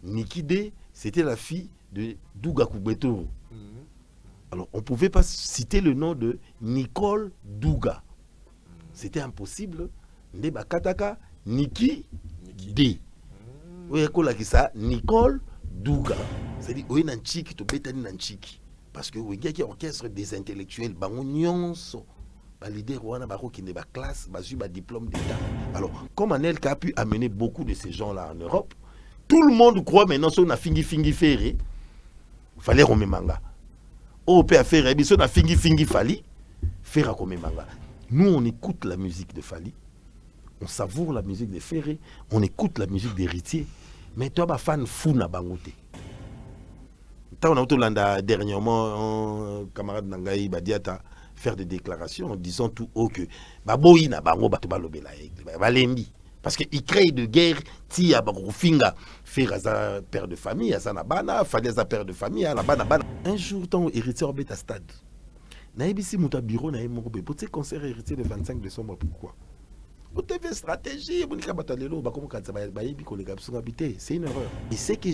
Niki D, c'était la fille de Douga Koubetoro. Alors, on ne pouvait pas citer le nom de Nicole Douga. C'était impossible. Ndeba Kataka, Niki D. Oui, ça, Nicole Douga. C'est-à-dire, oui, Nanchiki, to betani Nanchiki. Parce que oui, il y a un orchestre des intellectuels, Bangonionso, leader wana bako qui n'est pas classe, basu ba diplôme d'état. Alors, comme Anelka a pu amener beaucoup de ces gens-là en Europe, tout le monde croit maintenant sur na fingi ferré. Fallait romemanga. Oh, peut faire émission na fingi fali, faire comme manga. Nous on écoute la musique de Fali. On savoure la musique de Ferré, on écoute la musique d'Héritier, mais toi ba fan fou na bangote. On a tout dernièrement, camarade Nangaï Badiata faire des déclarations en disant tout haut que Baboyi na bango balembi parce qu'il crée de guerre ti à Baroufinga faire à père de famille à Sanabana fallait à père de famille à la bana. Un jour tant héritier orbite à stade na ebisi muta bureau na emoko be pour concert héritier le 25 décembre. Pourquoi vous avez stratégie c'est une erreur. Et ce que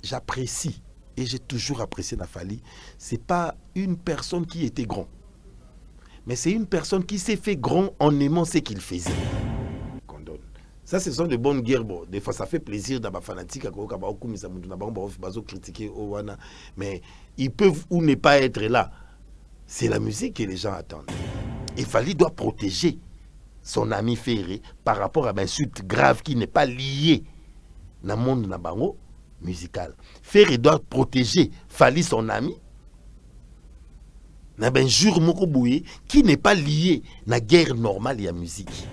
j'apprécie et j'ai toujours apprécié Nafali, c'est pas une personne qui était grand, mais c'est une personne qui s'est fait grand en aimant ce qu'il faisait. Ça, ce sont de bonnes guerres. Bon, des fois, ça fait plaisir dans ma fanatique, critiquer, mais ils peuvent ou ne pas être là. C'est la musique que les gens attendent. Et Fali doit protéger son ami Ferré par rapport à une suite grave qui n'est pas liée dans le monde nabango musical. Ferré doit protéger Fali, son ami, na ben jour moko bouye qui n'est pas lié na guerre normale et à musique.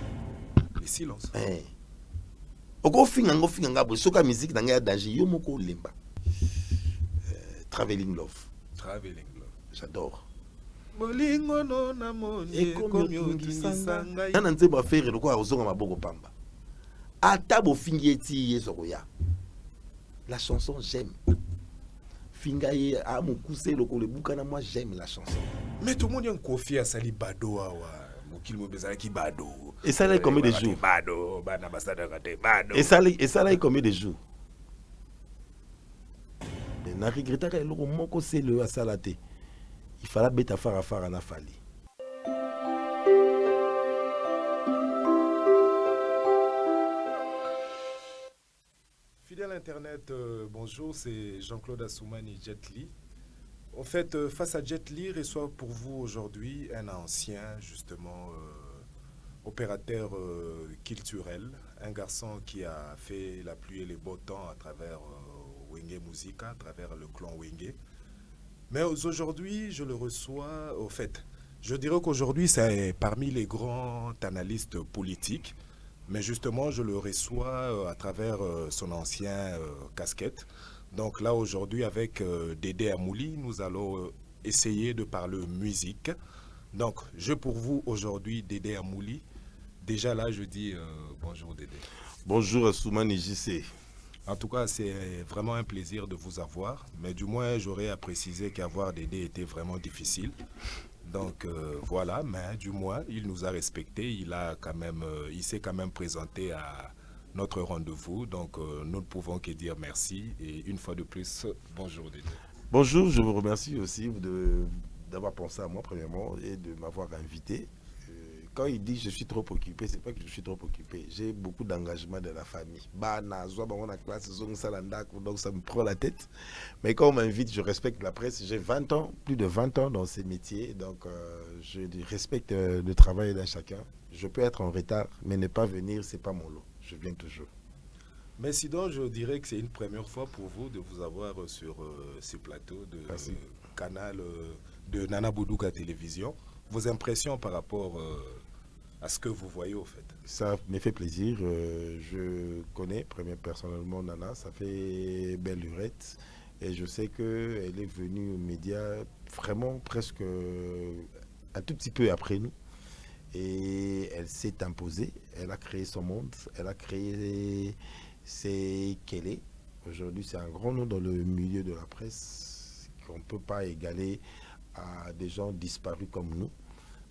Le silence. Oko finga soka musique na nga danger yo moko lemba. Traveling Love. Traveling Love. J'adore. Molingo no na moni komi okimisanga. Nana nzeba Ferré loko azonga maboko pamba. Ata bo fingi eti yesokoya. La chanson j'aime. Fingaye a mon cousin le boucana, moi j'aime la chanson. Mais tout le monde a un confié à Sali Bado Mokil Mobezala qui Bado. Et ça là combien de jours? Bado, Banabasada Bado. Et ça là combien de jours? Na regretta que le moko c'est le asalate. Il fallait beta fara na Fali. Fidèle Internet, bonjour, c'est Jean-Claude Assoumani Jet Li. En fait, face à Jet Li, reçoit pour vous aujourd'hui un ancien, justement, opérateur culturel, un garçon qui a fait la pluie et les beaux temps à travers Wenge Musica, à travers le clan Wenge. Mais aujourd'hui, je le reçois, au fait, je dirais qu'aujourd'hui, c'est parmi les grands analystes politiques. Mais justement, je le reçois à travers son ancien casquette. Donc là, aujourd'hui, avec Dédé Amouli, nous allons essayer de parler musique. Donc, je pour vous aujourd'hui, Dédé Amouli. Déjà là, je dis bonjour Dédé. Bonjour Assoumani JC. En tout cas, c'est vraiment un plaisir de vous avoir. Mais du moins, j'aurais à préciser qu'avoir Dédé était vraiment difficile. Donc voilà, mais du moins, il nous a respectés, il s'est quand même présenté à notre rendez-vous. Donc nous ne pouvons que dire merci. Et une fois de plus, bonjour Dédé. Bonjour, je vous remercie aussi d'avoir pensé à moi premièrement et de m'avoir invité. Quand il dit je suis trop occupé, c'est pas que je suis trop occupé. J'ai beaucoup d'engagement de la famille. Donc ça me prend la tête. Mais quand on m'invite, je respecte la presse. J'ai 20 ans, plus de 20 ans dans ces métiers. Donc je respecte le travail d'un chacun. Je peux être en retard, mais ne pas venir, c'est pas mon lot. Je viens toujours. Mais sinon, je dirais que c'est une première fois pour vous de vous avoir sur ce plateau de canal de Nana Boudouka Télévision. Vos impressions par rapport à ce que vous voyez au fait? Ça me fait plaisir. Je connais personnellement Nana, ça fait belle lurette. Et je sais qu'elle est venue aux médias vraiment presque un tout petit peu après nous. Et elle s'est imposée, elle a créé son monde, elle a créé ce qu'elle est. Aujourd'hui, c'est un grand nom dans le milieu de la presse qu'on ne peut pas égaler à des gens disparus comme nous.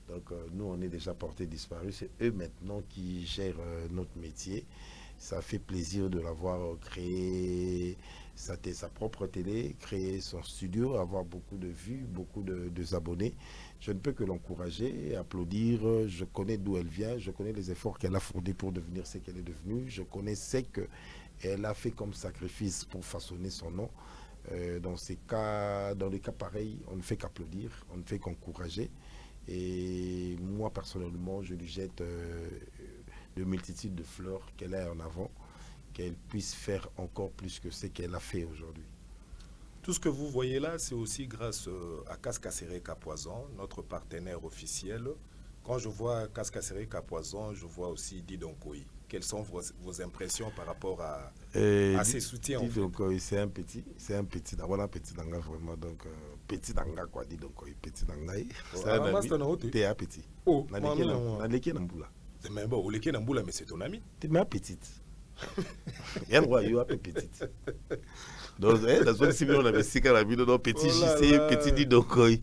Donc nous, on est déjà portés disparus. C'est eux maintenant qui gèrent notre métier. Ça fait plaisir de l'avoir créé sa propre télé, créer son studio, avoir beaucoup de vues, beaucoup de abonnés. Je ne peux que l'encourager, applaudir. Je connais d'où elle vient, je connais les efforts qu'elle a fournis pour devenir ce qu'elle est devenue. Je connais ce qu'elle a fait comme sacrifice pour façonner son nom. Dans les cas pareils, on ne fait qu'applaudir, on ne fait qu'encourager. Et moi, personnellement, je lui jette de multitudes de fleurs qu'elle a en avant, qu'elle puisse faire encore plus que ce qu'elle a fait aujourd'hui. Tout ce que vous voyez là, c'est aussi grâce à Kaskasereka Poison, notre partenaire officiel. Quand je vois Kaskasereka Poison, je vois aussi Didonkoy. Quelles sont vos impressions par rapport à ces soutiens? Didonkoy, c'est un petit d'abord un petit danga vraiment, donc petit danga quoi, Didonkoy, petit danga. C'est un ami, t'es un petit. Oh, c'est même bon, mais c'est ton ami. T'es ma petite. Il y a un roi, il y a un peu petite. Donc, dans une simile, on avait six carabines, donc petit JC, petit Didonkoy.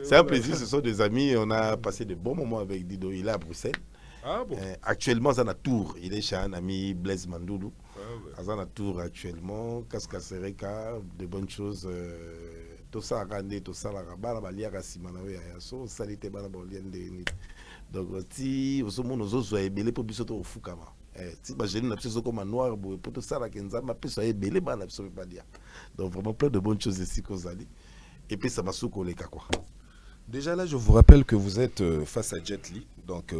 C'est un plaisir, ce sont des amis. On a passé de bons moments avec Dido. Il est à Bruxelles. Ah bon? Actuellement, à Tour. Il est chez un ami Blaise Mandoulou. À Tour actuellement, Kaskasereka, de bonnes choses. Tout ça a rendu, tout ça a rendu. Donc, si vous avez des choses, vous avez des choses Fukama. Si vous avez des choses comme noir, pour tout ça, donc vraiment plein de bonnes choses ici qu'on a dit. Et puis ça m'a soucolé quoi. Déjà là, je vous rappelle que vous êtes face à Jet Li. Donc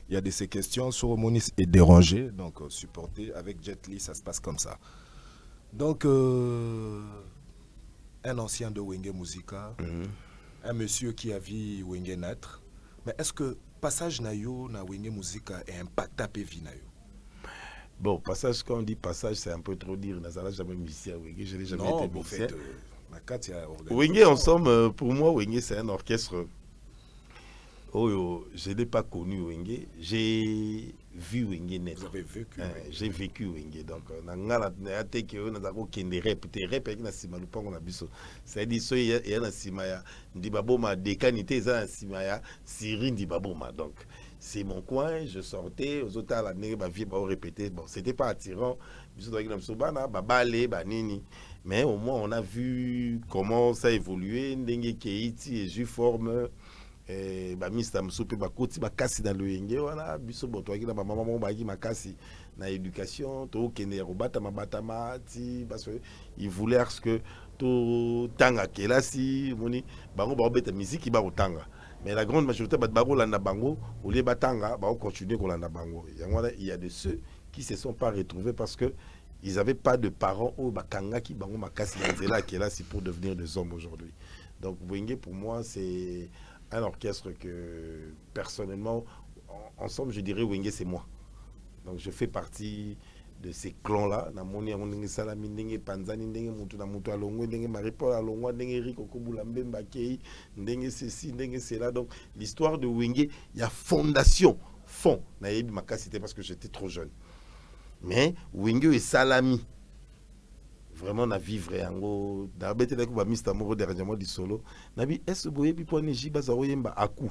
il y a de ces questions. Soromonis est dérangé. Donc supporter avec Jet Li, ça se passe comme ça. Donc un ancien de Wenge Musica, un monsieur qui a vu Wenge naître. Mais est-ce que passage nayo na Wenge Musica est impacté à vie nayo? Bon, passage, quand on dit passage, c'est un peu trop dire. Je n'ai jamais musicien à Wenge, je n'ai jamais été musicien. Wenge, en somme, pour moi, Wenge, c'est un orchestre. Oh, je n'ai pas connu Wenge, j'ai vu Wenge naître. Vous avez vécu j'ai vécu Wenge. Donc, c'est mon coin, je sortais, aux autres à l'année, ma vie m'a répété. Bon, c'était pas attirant. Mais au moins, on a vu comment ça évoluait. Ndenge Keiti et Ju forme. Mr. Msoupe, Bakoti, Bakasi dans le Yenge. Voilà, Biso Botoaki, la maman, Bagi, Makasi, na éducation, to Kene, Robata, Mabatama, parce qu'il voulait que tout Tanga, Kelasi, Moni, Bango, Babette, musique, qui va au Tanga. Mais la grande majorité de Bango Landa Bango, ou les Batanga, va continuer à Landa Bango. Il y a de ceux qui ne se sont pas retrouvés parce que ils n'avaient pas de parents au Bakanga qui Bango Makasi là qui est là pour devenir des hommes aujourd'hui. Donc Wenge pour moi c'est un orchestre que personnellement ensemble je dirais Wenge c'est moi. Donc je fais partie de ces clans-là, namoni ndenge salami ndenge panzani ndenge mutu na mutu alongwe ndenge maripo alongwa ndenge riko kobula mbemba kei ndenge ceci ndenge cela. Donc l'histoire de Wenge, il y a fondation fond na yebi makasité parce que j'étais trop jeune. Mais Wenge et salami vraiment na vivre yango d'abete la ko ba Mr. Moro derrière du solo nabi est-ce boye bi pone jiba za oyemba aku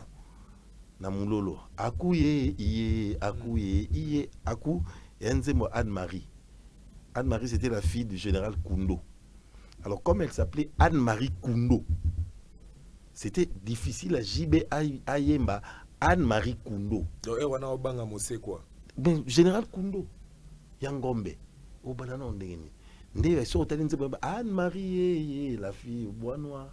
na mulolo aku ye aku ye aku. Anne-Marie. Anne-Marie, c'était la fille du général Koundou. Alors, comme elle s'appelait Anne-Marie Koundou, c'était difficile à Jibe Ayemba, Anne-Marie Koundou. Donc, on a obanga mose quoi? Ben, général Koundou, Yangombe, au banana on dégainé. Ndé, sur Anne-Marie, la fille au bois noir.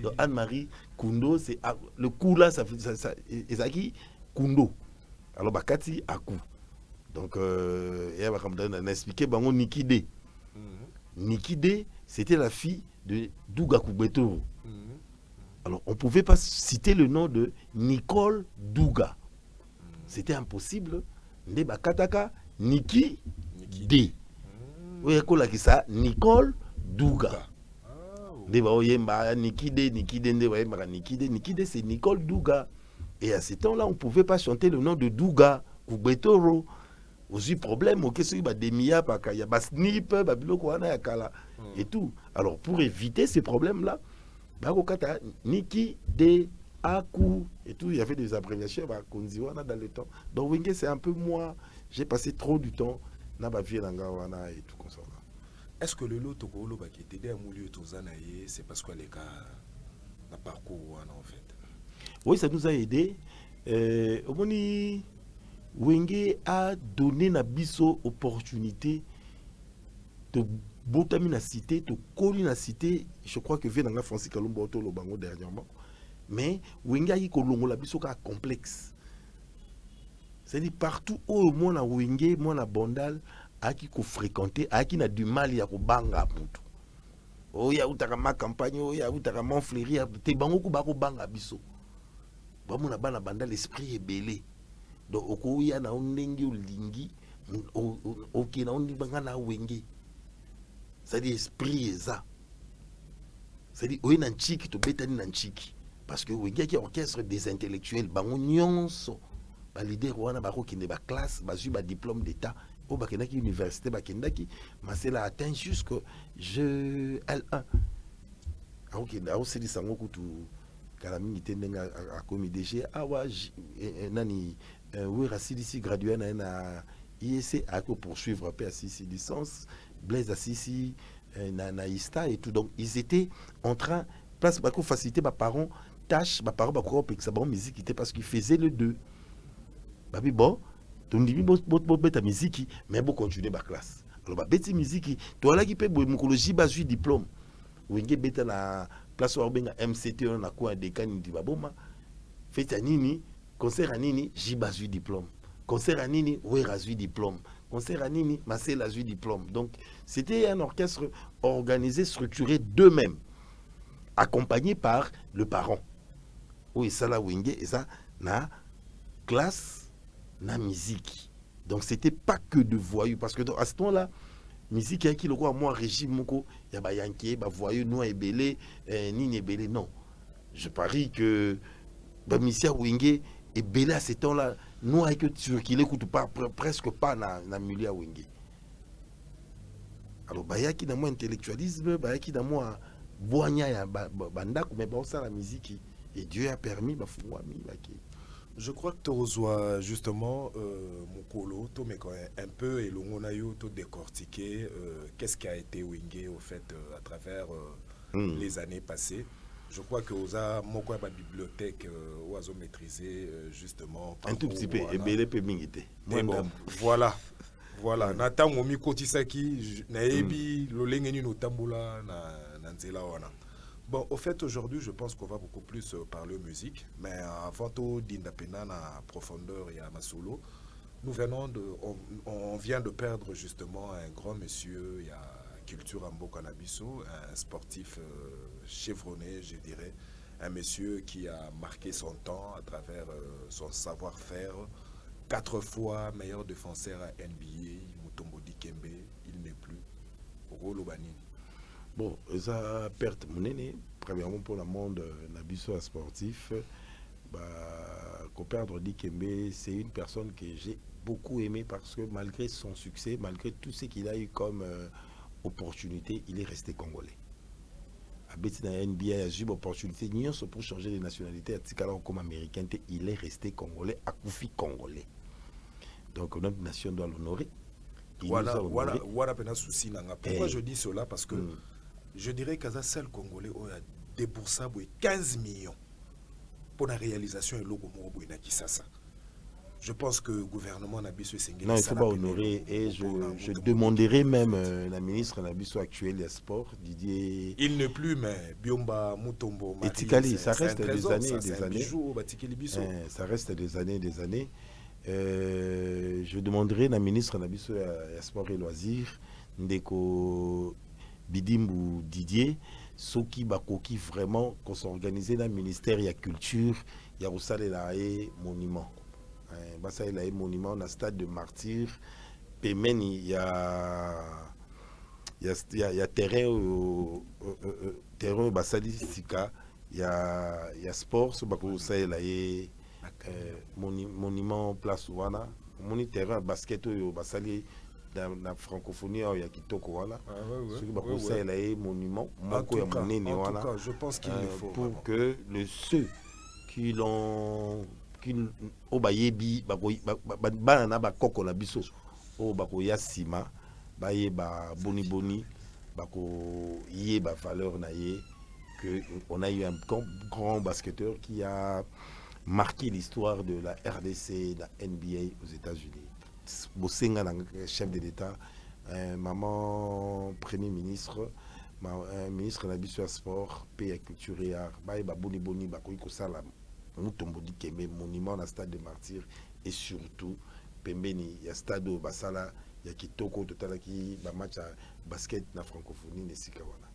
Donc Anne-Marie Koundou, c'est le coup là, ça fait Koundou. Alors Bakati Akou. Donc et on a expliqué bango Nikide. Nikide, c'était la fille de Douga Koubetoro. Alors on pouvait pas citer le nom de Nicole Douga. C'était impossible. Nde Bakataka Niki D. Oui, ça Nicole Douga. Nikide, c'est Nicole Douga. Et à ce temps-là, on ne pouvait pas chanter le nom de Douga, Koubetoro. Aussi problème, il y a des Mia, il y a des Snip, et tout. Alors, pour éviter ces problèmes-là, Niki D Aku et tout, il y avait des abréviations bah, Konziwana dans le temps. Donc Wenge, c'est un peu moi, j'ai passé trop du temps dans ma vie et tout comme ça. Est-ce que le lot Tokolo qui était à Moulio Tozanaye, c'est parce que les gars n'a parcours en fait? Oui, ça nous a aidé. Omoni Wenge a donné na biso opportunité de botami na cité, de coller na cité. Je crois que vient dans Francis Kalumba Oto le bango dernièrement. Mais Wenge a dit que la biso ka complexe. C'est-à-dire partout où moi na Wenge, moi na Bondal, a qui ko fréquenter, a qui na du mal ya ko banga mutu. Oh ya utaka ma campagne, oh ya utaka mon fléri, te bango ko ba ko banga biso. Ba mo na bana banda l'esprit est belé. Donc oko ya na ondengi olingi, ok na ondi banga na Wenge. C'est-à-dire esprit est ça. C'est-à-dire oye na nchiki to betani na nchiki. Parce que Wenge qui orchestre des intellectuels, bango nyonso. Ba leader wana ba ko kinde ba classe, ba zu ba diplôme d'état. Au Bakendaki université Bakendaki, mais c'est là atteint jusque je L1. Ok, là aussi dit sango kutu kalami nitendenga a komi DG awa nani oui Rassidisi gradué na IEC a ko poursuivre après Assisi licence Blaise Assisi na ISTA et tout, donc ils étaient en train place ba ko faciliter ba parents tâche ba parents ba ko ça bon musique était parce qu'ils faisaient le deux. Babi bon donc beta musique mais bon continuer ba classe alors ba beti musique to ala ki pe mukologie ba ju diplôme Wenge beta na place wa benga MCT na ko de kanindi baboma fete nini concert nini jiba ju diplôme concert nini we razu diplôme concert nini Marcel ju diplôme. Donc c'était un orchestre organisé, structuré d'eux-mêmes, accompagné par le parent. Oui, ça la Wenge et ça na classe na musique. Donc c'était pas que de voyous parce que à ce temps-là musique qui le quoi moi régime moko ya ba yanké ba voyous nous ebelé ni ebelé non. Je parie que ba Misia Wenge ebelé à ce temps-là nous avec sur qui l'écoute pas presque pas na milieu Wenge. Alors ba yaki na moi intellectualisme, ba yaki na moi boanya ya banda mais ba ça la musique et Dieu a permis ba fungwami ba ki. Je crois que tu reçois justement Mukolo, un peu et l'ongonayo to décortiquer qu'est-ce qui a été Wenge au fait à travers les années passées. Je crois que Oza Moko ba bibliothèque Oazo maîtrisé justement un tout petit peu et belé pe mingité. Voilà. Voilà, Nathan Momi Kotisaki na ebi lolengeni no tambola na nzela wana. Bon, au fait, aujourd'hui, je pense qu'on va beaucoup plus parler musique, mais avant tout, d'Indapena à profondeur et à Masolo, nous venons on vient de perdre justement un grand monsieur, il y a Culture Ambo Canabiso, un sportif chevronné, je dirais, un monsieur qui a marqué son temps à travers son savoir-faire, 4 fois meilleur défenseur à NBA, Mutombo Dikembe, il n'est plus, Rolo Banini. Bon, ça perte monnaie, premièrement pour le monde nabiso sportif, qu'on perdre Dikembe, c'est une personne que j'ai beaucoup aimé parce que malgré son succès, malgré tout ce qu'il a eu comme opportunité, il est resté congolais. À Betina NBA, il a eu l'opportunité pour changer de nationalité, comme américain, il est resté congolais, à Koufi congolais. Donc notre nation doit l'honorer. Pourquoi je dis cela? Parce que je dirais qu'à seul Congolais a déboursé 15 millions pour la réalisation de logo Morobo Kisasa. Je pense que le gouvernement Nabiso Sengeli. Non, il ne faut pas honorer. Et je demanderai même la ministre Nabiso actuelle des Sports, Didier. Il n'est plus, mais Biomba Mutombo. Et Tikali, ça reste des années, des années. Ça reste des années, des années. Je demanderai la ministre Nabiso Sport et Loisirs, Ndeko Bidimbu Didier, Soki Bakoki vraiment qu'on s'organise dans le ministère de la culture, il y a aussi les monuments. Basa il y a monument dans le stade de martyr. Pemen il y a terrain Basali Sika, il y a sport sur Bakosa il y a monument place wana, moni terrain basket au Basali dans la francophonie il y a kitoko wana. Sur Bakosa il y a monument. En tout cas, je pense qu'il faut pour que ceux qui l'ont au bayebi banana ba koko na biso o bako ya sima baye ba boni boni bako yé ba valeur na yé que on a eu un grand basketteur qui a marqué l'histoire de la RDC, la NBA aux États-Unis. Bosenga chef de l'État, maman premier ministre, ministre de la sport, paix et culture et art, baye ba boni boni bako iko sala mutombodi kembe monument na stade de Martyrs et surtout pembeni ya stade basala ya kitoko totala ki ba match basket na francophonie ne sikawana.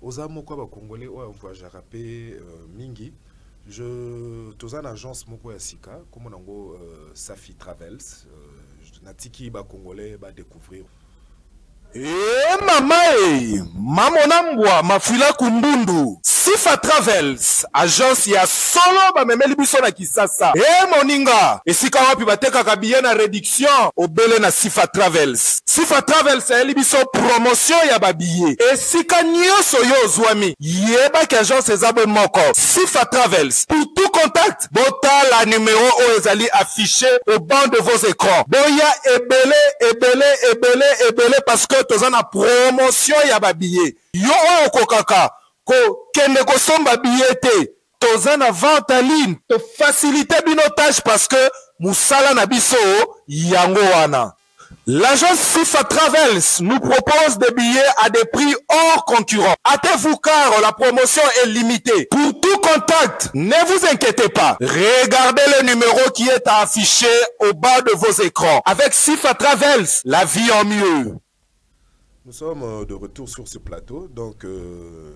Ozamo kwa ba congolais o voyage rapé mingi. Je toza na agence moko ya sika comme nango Safi Travels natiki ba congolais ba découvrir. Mama Mamona mbwa mafila kumbundu Sifa Travels agence ya solo ba memeli biso na Kisasa. Moninga esika wapi bateka kabiye na réduction obele na Sifa Travels. Sifa Travels eli biso promotion ya babiye esika nyoso yo zwami yeba ki agence ezabwe moko Sifa Travels. Pour tout contact bota la numéro o ezali affiché au bas de vos écrans. Boya ebele parce que tozana promotion ya babiye yo okokaka ko kende ko somba billet tozana vente en ligne to faciliter binotage parce que musala na biso yango wana. L'agence Sifa Travels nous propose des billets à des prix hors concurrents. Hâtez-vous car la promotion est limitée. Pour tout contact, ne vous inquiétez pas. Regardez le numéro qui est affiché au bas de vos écrans. Avec Sifa Travels, la vie en mieux. Nous sommes de retour sur ce plateau, donc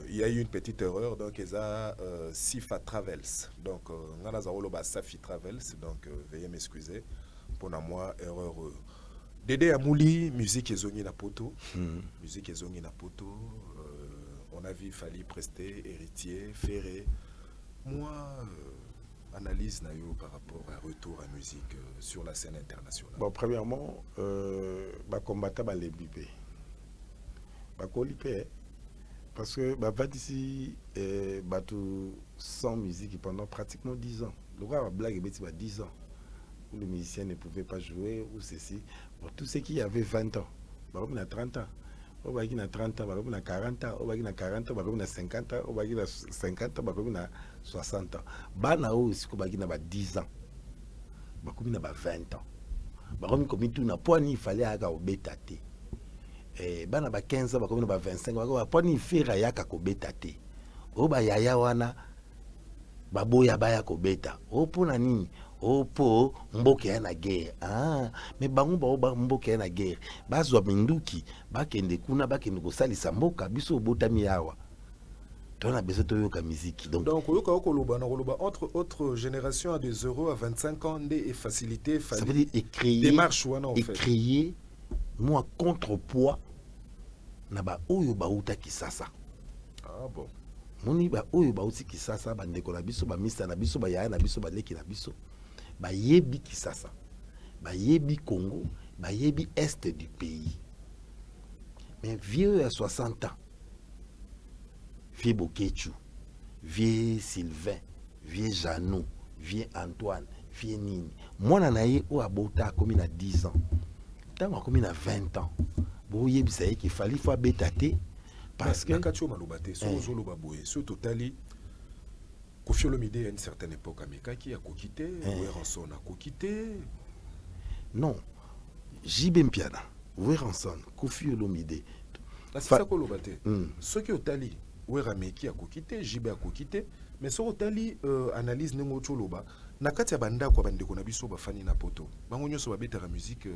il y a eu une petite erreur, donc il y a Sifa Travels, donc on a Safi Travels, donc veuillez m'excuser pour moi erreur. Dédé Amouli, musique ezongi na poto, musique ezongi na poto, on a vu Fali Presté, Héritier, Ferré, moi analyse na yo par rapport à retour à musique sur la scène internationale. Bon, premièrement, combattre les bibés. Parce que va d'ici sans musique pendant pratiquement 10 ans. Le gars blague 10 ans où le musicien ne pouvait pas jouer ou ceci. Bon, tous ceux qui avaient 20 ans, on a 30 ans, on a 30 ans, on a 40 ans, on a 40 ans, on a 50 ans, on a 50 ans, on a 60 ans. Bana aussi on a 10 ans, on a 20 ans. Comme tout n'a pas il fallait avoir au bétaté. Bana ba 15 ans bakomi ba 25 ba poni fera yaka ko beta te o ba yaya wana baboya baya ko beta o pona nini o po mboke ya na guerre mais bango ba mboke ya na guerre bazwa minduki bakende kuna bakende ko salisa mboka biso botami yawa tona beso to yoka musique donc yoka okoloba na koloba entre autres génération à des euros à 25 ans et facilité ça veut dire créer démarche wana en fait créer moi contrepoids na ba oyo ba uta Kisasa. Ah bon. Moni ba oyo ba uti Kisasa ba ndeko na biso ba misa na biso ba yaya na biso ba leki na biso ba yebi Kisasa ba yebi Congo ba yebi est du pays. Mais vieux à 60 ans, vieux Bokechu, vieux Sylvain, vieux Janou, vieux Antoine, vieux Nini, moi nanaye o abota comme na 10 ans. Tant comme na 20 ans. Bon, il qu'il fallait faire bétater parce que Nakacho malobate so loba boye so totali Koffi Olomide à une certaine époque Ameka qui a kokité Weranson a kokité non Jibé Mpiana Weranson Koffi Olomide c'est ça ko lobate ceux qui otali Werameki a kokité Jibé a kokité mais so otali analyse nengo choloba nakati ya banda kwa bandeko na biso ba fani na poto bango nyoso ba betara musique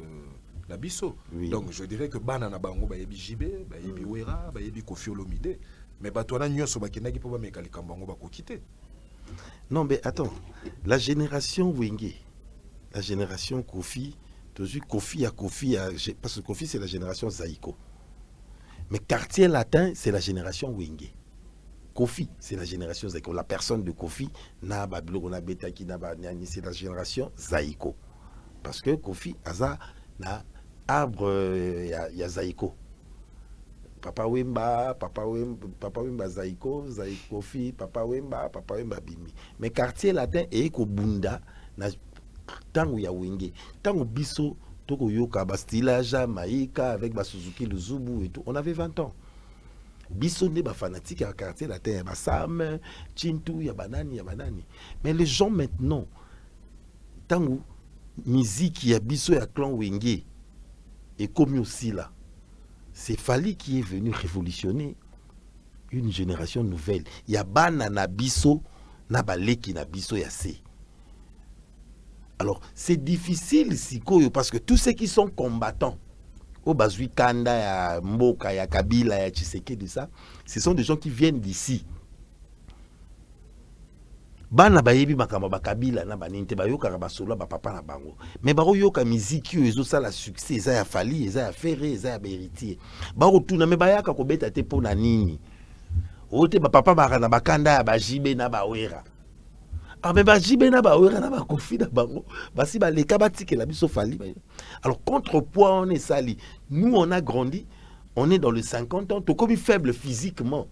la biso. Oui. Donc je dirais que banana bango ba yebi Jibé, ba yebi Wera, ba yebi Koffi Olomide, mais ba toana nyoso ba kenaki po ba mekalika bango ba ko quitter. Non mais attends, la génération Wenge, la génération Koffi, toujours Koffi parce que Koffi c'est la génération Zaïko. Mais Quartier Latin c'est la génération Wenge. Koffi c'est la génération Zaïko, la personne de Koffi na babilo na betaki na ba c'est la génération Zaïko. Parce que Koffi aza na arbre ya Zaïko Papa Wemba, Papa Wemba Zaiko, Zaiko Fi, Papa Wemba Bimi. Mais quartier latin et ko bunda na tango ya wenge. Tango biso toko yoka bastila Jamaïca avec ba Suzuki le Zubu et tout. On avait 20 ans. Biso ne ba fanatique à quartier latin ya ba Sam, Chintu ya banani. Mais les gens maintenant tango musique ya biso ya clan wenge et comme aussi là. C'est Fally qui est venu révolutionner une génération nouvelle. Il y a bana na biso, na baleki na biso yase. Alors, c'est difficile parce que tous ceux qui sont combattants, au Bazui Kanda, ya Mboka, ya Kabila, ya Tshisekedi, ça, ce sont des gens qui viennent d'ici. Bana bayebi makamba ba Kabila na baninte ba yoka ba solo ba papa na bango mais ba yoka musique yo ezo sala succès eza ya Fally eza ya Ferré eza ya Héritier ba rotuna me ba yaka ko beta te pona nini ote ba papa ba na bakanda ya ba Jibe na ba Wera ah mais ba Jibe na ba Wera na ba Kofi na bango basi ba leka batike la biso Fally alors contrepoids on est sali nous on a grandi on est dans les 50 ans to comme faible physiquement.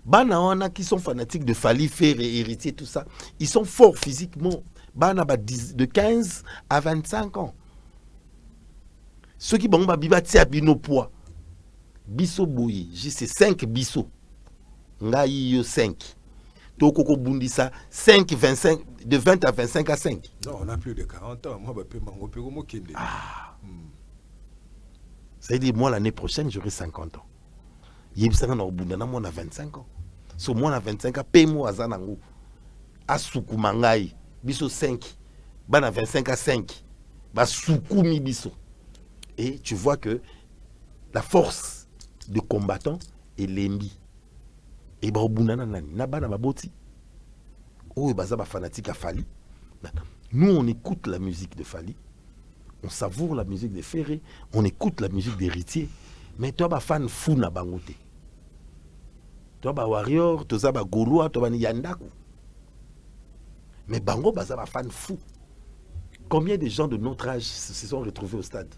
Bana wana qui sont fanatiques de Fally, Ferré, Héritier, tout ça, ils sont forts physiquement. Bana de 15 à 25 ans. Ceux qui vont bibati à bino poids. Biso boyi, c'est 5 biso. Ngai yo 5. Toko bundisa 5, 25, de 20 à 25 à 5. Non, on a plus de 40 ans. Moi, je peux m'en kende. Ah. Ça veut dire, moi, l'année prochaine, j'aurai 50 ans. Yebisanga na obunda moi, on a 25 ans. So moi, on a 25 ans. Paye-moi azanango. Asukumangai. Biso 5. Bana 25 à 5. Ba sukumi biso. Et tu vois que la force de combattant est l'embi. Et ba obunda na nani. Na bana baboti. Oh, et baza ba fanatique à Fally. Nous, on écoute la musique de Fally. On savoure la musique de Ferré. On écoute la musique d'Héritier. Mais toi, ba fan fou na bangote. Toi, ba warrior, toi, ba goloa, toi, ba yandaku. Mais bango, ba fan fou. Combien de gens de notre âge se sont retrouvés au stade?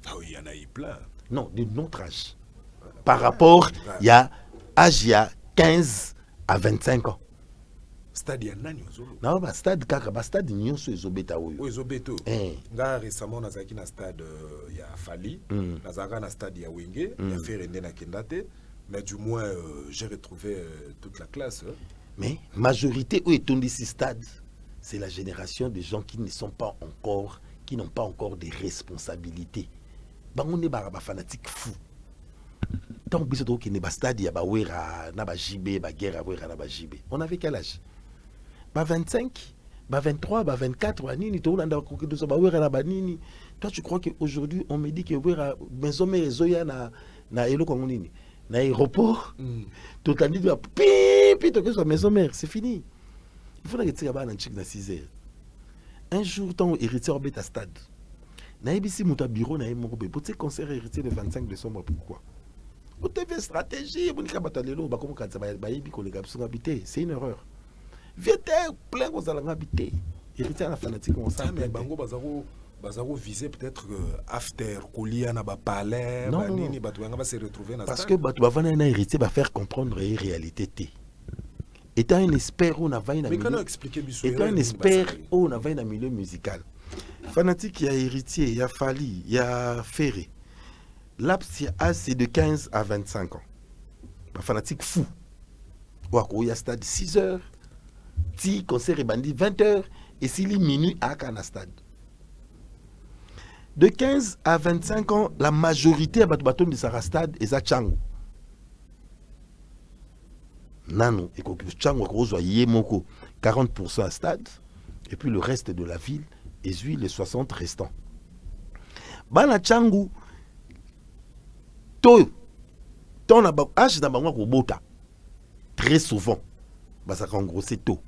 Ah oui, il y en a eu plein. Non, de notre âge. Par rapport, il y a âge, il y a 15 à 25 ans. Stade ya nani ozolo? Non, ba stade kaka, ba stade nyonso ezobeta oyo. O ezobeto. Nga récemment nazaki na stade ya Fally, nazaka na stade ya Wenge, ya Ferré na kendate, mais du moins j'ai retrouvé toute la classe. Mais majorité où est ici stade, c'est la génération de gens qui ne sont pas encore, qui n'ont pas encore des responsabilités. Bah on est ba fanatique fou. Tant que biso qui n'est pas stade ya ba Wera na ba Jibe, ba guerre Wera na ba Jibe. On avait quel âge? Bah 25, bah 23, bah 24, bah nini, toi tu crois qu'aujourd'hui on me dit que maison mère zoya na elo comme nini, na aéroport, tout le dit pipi to que soit maison mère, c'est fini. Il faut que tu aies un chic na 6 heures. Un jour ton héritier au bêta stade. Na ibisi muta bureau na mon robé, pour tes concert héritier le 25 décembre pourquoi? Pour tes stratégie, pour nika batalelo, bah comme quand ça ba ibi ko les gars sont habités, c'est une erreur. Viens plein aux allants habiter. Héritier à la fanatique on s'en mais bango bazaro viser peut-être after kolia na ba palais banini batu nga ba se retrouver na parce que batu ba vana na héritier va faire comprendre la réalité té. Étant un expert on a va na milieu. Étant un expert on a va na milieu musical. Fanatique il y a héritier, il y a Fally, il y a Ferré. Laps c'est de 15 à 25 ans. Ba fanatique fou. Wako il y a stade 6 heures. Si concert est bandit 20h et s'il est minuit à Kana stade. De 15 à 25 ans, la majorité à Batobaton de Sarah stade est à Tchango. Nano et Tchango Rozo Yemoko 40% à stade et puis le reste de la ville est les 60 restants. Bana Tchango to ton âge na bango kobota très souvent ça en gros c'est tôt.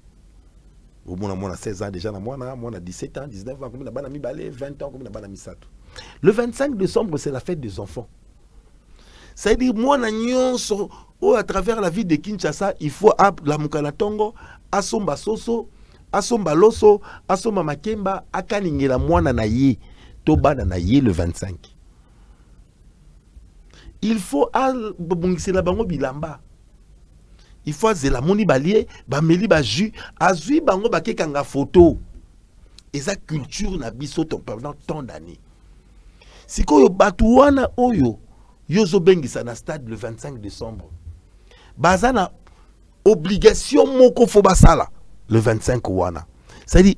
Au moins, on a 16 ans déjà, on a 17 ans, 19 ans, 20 ans, le 25 décembre, c'est la fête des enfants. Ça veut dire, moi, à travers la ville de Kinshasa, il faut la Mukalatongo, Asomba Soso, Asomba Loso, Asomba Makemba, Akaningela Mwana Naye, Toba Naye le 25. il faut la bango bilamba. Il faut zela moni balié, ba meli ba jus, azui bango ba kanga photo. Et sa culture na biso pendant tant d'années. Si ko yo batuwana oyo yozo bengisa na stade le 25 décembre. Bazana obligation moko fo basala le 25 wana. C'est-à-dire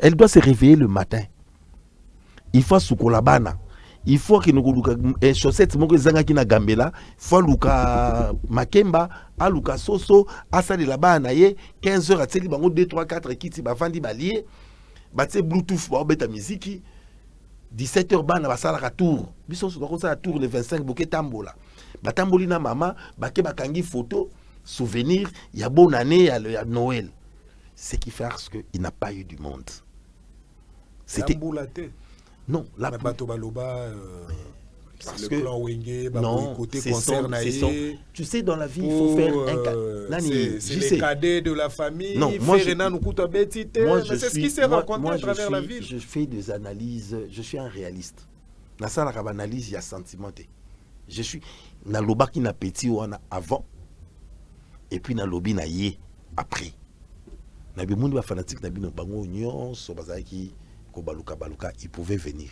elle doit se réveiller le matin. Il faut soukolabana. Il faut que nous chaussettes moko zanga kina gambela, faut luka makemba, a luka soso, a sali la bana ye 15h à tseli bango 2 3 4 kiti ba fandi balié, ba tse bluetooth ba beta musique 17h bana ba sala ka tour. Biso so ko sala tour le 25 boké tambola. Ba tamboli na mama, ba ke ba kangi photo, souvenir, il y a bonne année à Noël. Ce qui fait parce qu'il n'a pas eu du monde. C'était non, la bateau baloba le clan Wenge, non, côté concert tu sais dans la vie il faut faire un cas. C'est les cadets de la famille. Non, moi c'est ce qui s'est raconté à travers la ville. Je fais des analyses, je suis un réaliste. Dans ça la analyse il y a sentimenté. Je suis na loba qui n'a petit wana avant et puis na lobi na yé après. Na bi monde ba fanatique na bi no bango nyonso bazaki ko baluka il pouvait venir.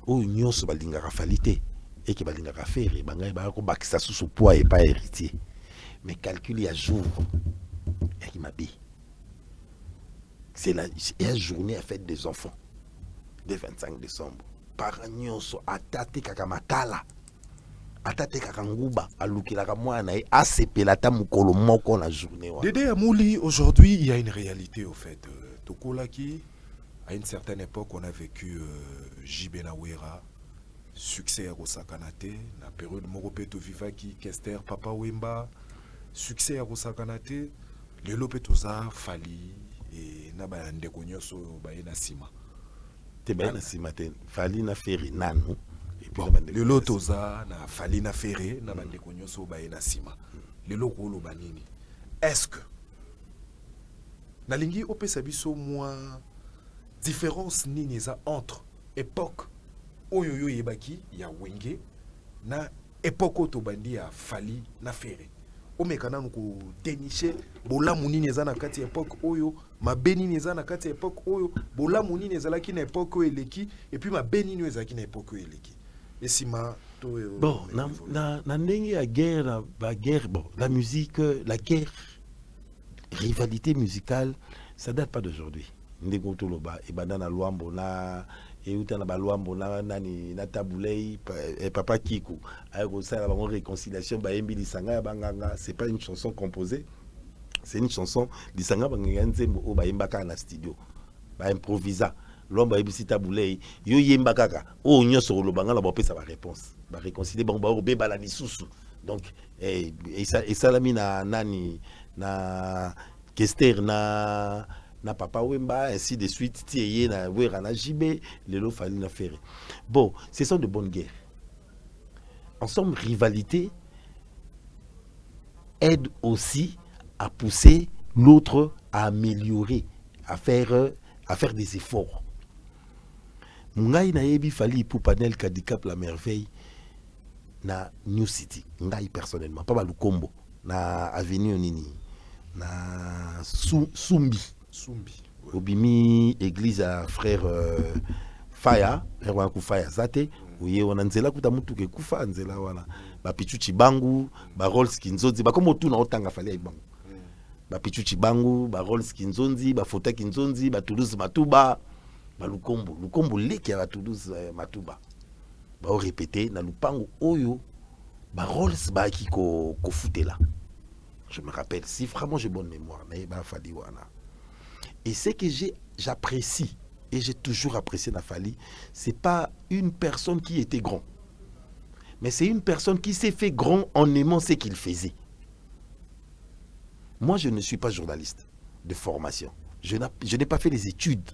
Oh nyonso balingaka falité et qui balingaka faire bangai ba ko bakisa sous poids et pas héritier. Mais calcul à jour et qui m'a dit. C'est la journée à fête des enfants le 25 décembre. Par nyonso atate kaka makala. Atate kaka nguba alukila ka mwana e asepela ta mukolo moko la journée. Dédé Amouli, aujourd'hui il y a une réalité au fait. Tokolaki, à une certaine époque, on a vécu J.B. Nawera, succès à Rosakanate, la période Moropeto Vivaki, Kester, Papa Wemba, succès à Rosakanate, le Lopetoza, Fali, et Nabayande Konyoso, Bayena Sima. Te Bayena Sima, Fali na Ferry, Nano. Le Lotoza, na Fali na Ferry, Nabande Konyoso, Bayena Sima. Le Lokolo Banini. Est-ce que Nalingi Opesabiso, moi, différence nini za entre époque oyoyo yebaki ya Wenge na époque otobandi ya Fali na Ferry omekana nuko dénicher bolamu nini za na kati époque oyo mabeni nini za na kati époque oyo bolamu nini ezalaki na époque oyo eleki et puis mabeni nini ezalaki na époque oyo eleki esima to bon na ndenge ya guerre ba guerre bon la musique la guerre rivalité musicale ça date pas d'aujourd'hui. Ndeko toloba e bandana luambo na e utana ba luambo na nani na tabulei et papa Kiku ayeko sala ba réconciliation ba embi lisanga ya banganga. C'est pas une chanson composée, c'est une chanson lisanga banganga nzembo o ba embaka na studio ba improvisa luambo ebisi tabulei yo yemba kaka o nyoso lobanga la ba pesa ba réponse ba réconcilier ba obeba la lisusu. Donc et ça la mina nani na Kester na Papa Wemba, ainsi de suite, Tieye, na Wera, na Jibé, Lelo Fali na Ferry. Bon, ce sont de bonnes guerres. En somme, rivalité aide aussi à pousser l'autre à améliorer, à faire des efforts. Ngai na yebi Fali pour panel Kadikap la merveille na New City. Ngai personnellement, pas Balukombo, na Avenue Nini, na Sumbi. Obimi église à frère Faya, Faya Zate, oui on anzela kuta mutu ke kufa anzela wala ba pichuchi bangu ba Rolls Kinzonzi ba komo tuna otanga fali bangu ba pichuchi bangu ba Rolls Kinzonzi ba Fota Kinzonzi ba Toulouse Matuba ba Lukombo leki ya Toulouse Matuba ba o répéter na lupango oyo ba Rolls ba ki ko futela. Je me rappelle si vraiment j'ai bonne mémoire mais ba fali wana. Et ce que j'apprécie, et j'ai toujours apprécié Nafali, c'est pas une personne qui était grand. Mais c'est une personne qui s'est fait grand en aimant ce qu'il faisait. Moi, je ne suis pas journaliste de formation. Je n'ai pas fait les études.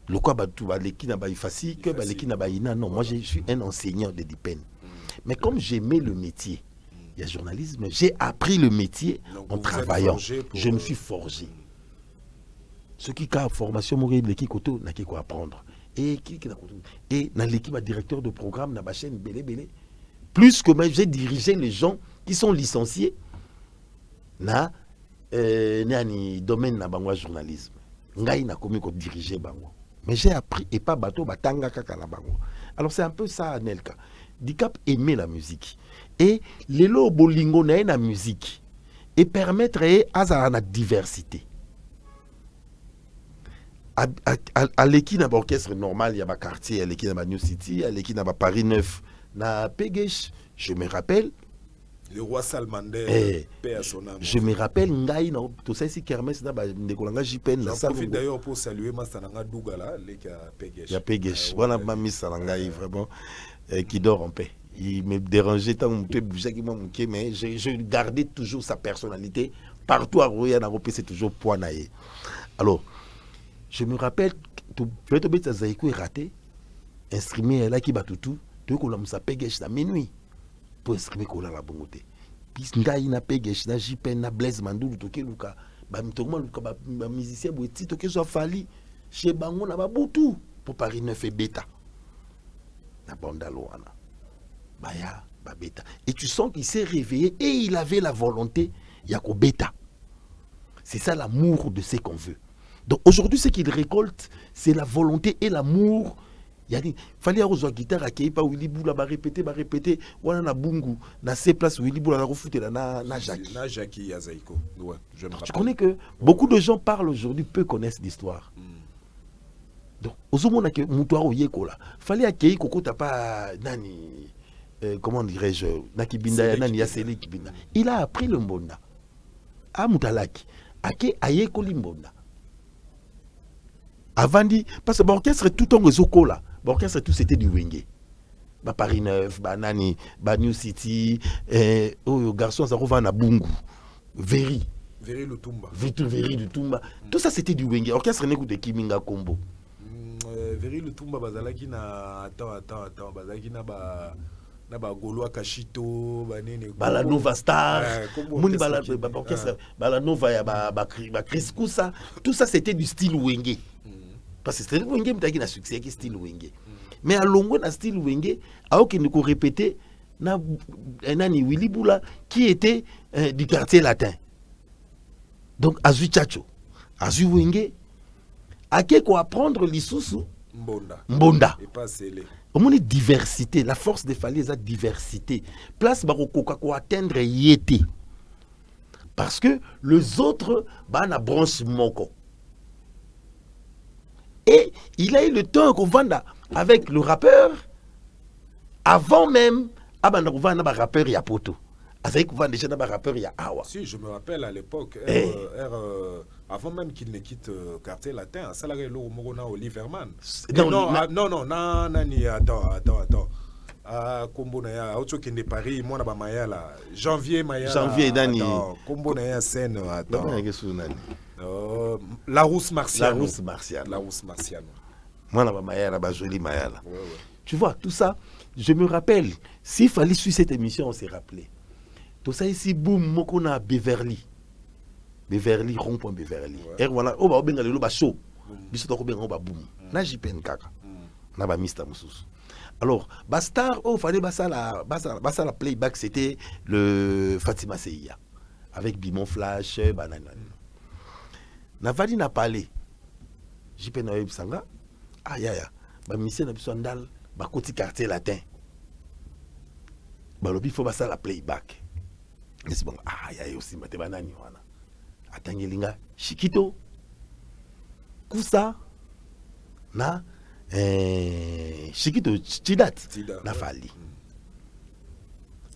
Le quoi, non, moi, je suis un enseignant de Dipen. Mais comme j'aimais le métier, il y a journalisme, j'ai appris le métier en travaillant. Je me suis forgé. Ce qui a formation l'équipe n'a qu'à apprendre et dans l'équipe directeur de programme dans la chaîne Belé Plus que moi, j'ai dirigé les gens qui sont licenciés na domaine na bango journalisme. Ngai na komi ko diriger bango. Mais j'ai appris et pas bateau batanga kaka na bango. Alors c'est un peu ça Nelka. Dicap aimait la musique et lelo bolingo na la musique et permettre à la diversité. À l'équipe d'un orchestre normal, il y a un quartier, à l'équipe d'un New City, à l'équipe d'un Paris 9, na Péguèche, je me rappelle. Le roi Salmander, paix à son âme. Je me rappelle, Ngaï, tout ça ici, Kermès, na Ndekolanga JPN, la salle. J'en profite d'ailleurs pour saluer Mastananga Dougala, les qui a Péguèche. Il y a Péguèche. Voilà, ma mise Salangaï, vraiment, qui dort en paix. Il me dérangeait tant que je mais je gardais toujours sa personnalité. Partout à Roya, c'est toujours poignaillé. Alors, je me rappelle, tu fais tomber ta zaïko raté, instrument là qui bat tout, tu qu'on l'a Péguèche à minuit pour instrument qu'on a la bonté. Puis Ngaï na Péguèche, na JPN, na Blaise Mandoulou, toke luka, ba mtogma luka ba musicien boeti toke so fali chez bango na ba boutou pour Paris 9 et bêta. Na bondalo wana. Baya, ba bêta. Et tu sens qu'il s'est réveillé et il avait la volonté yako bêta. C'est ça l'amour de ce qu'on veut. Donc aujourd'hui, ce qu'il récolte, c'est la volonté et l'amour. Il fallait avoir une guitare à Keipa, Willy Boula, répéter, voilà na bungu, na ces places Willy Boula, la refouter na Jackie. Na Jackie Yazaïko. Ouais, je me rappelle. Tu connais que beaucoup de gens parlent aujourd'hui, peu connaissent l'histoire. Donc, au moment où Moutouaro Yekola, fallait accueillir Koko Tapa Nani, comment dirais-je, Nakibinda, Nani Yasele Kibinda. Il a appris le Mbonda. À Moutalaki, à Yeko Limbonda. Avant dit, parce que l'orchestre tout en réseau là, l'orchestre tout c'était du Wenge. Ba Paris 9, ba Nani, ba New City, oh garçon ça revient à Bungu, Veri Lutumba. Veri Lutumba. Tout ça c'était du Wenge. Orchestre n'écoute de Kiminga Combo. Veri Lutumba bazalaki na attends bazalaki na ba Goloa Kashito ba nene la Nova Star moni ba orchestre la Nova ya ba Chris Kousa. Tout ça c'était du style Wenge. Parce que c'était le Wenge qui a succès qui style Wenge. Mais à longo na style Wenge, a aucun de répéter na nani Willy Boula qui était du quartier latin. Donc Azu Chacho, Azu Wenge, à qui quoi apprendre l'Isusu Mbonda. Et pas scellé. On a diversité, la force des falaises la diversité. Place Barokoka pour atteindre Yété. Parce que les autres bah na branche moko. Et il a eu le temps qu'on vende avec le rappeur avant même un rappeur ya poto. Avec déjà un rappeur ya awa. Si je me rappelle à l'époque avant même qu'il ne quitte quartier latin, ça l'a lo morona Oliverman. Non, nani attends. Ah kombo na ya auto qui n'est Paris moi na ba mayala janvier nani kombo na ya scène attends. La Rousse Martiane. Moi, là, Mayala, joli Mayala. Tu vois, tout ça, je me rappelle, s'il fallait suivre cette émission, on s'est rappelé. Tout ça ici, boum, Mokona, Beverly, rond-point Beverly. Et voilà, oh, bah, benga le chaud. Bisous, benga, bah, boum. Na JPN kaka. Na ba Mista Moussous. Alors, Bastar, oh, fallait bassa la playback, c'était le Fatima Seya. Avec Bimon Flash, banana. Navali n'a parlé. JP Noël Sanga. Aïe aïe. Ba mission na bisondal, ba côté quartier latin. Ba lobi faut ba ça la playback. Et c'est bon. Aïe aïe aussi mate banani wana. Atangelinga Shikito. Kusa na Shikito Chidat na fali.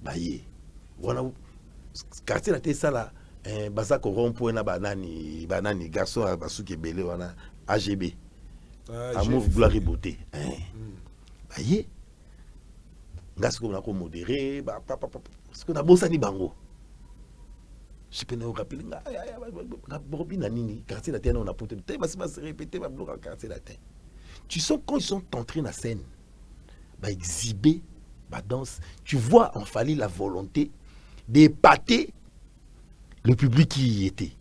Ba yé. Wana quartier latin ça là. Bazako rompo na banani garçon à basuki belé wana AGB amour gloire et beauté baye ngasko na ko modéré parce que na bosani bango je peux nous rappeler na bobina nini quartier latin on a poté va se répéter va bloquer quartier latin. Tu sens quand ils sont entrés na scène ba exhiber ba danse, tu vois en fallait la volonté d'épater le public qui y était.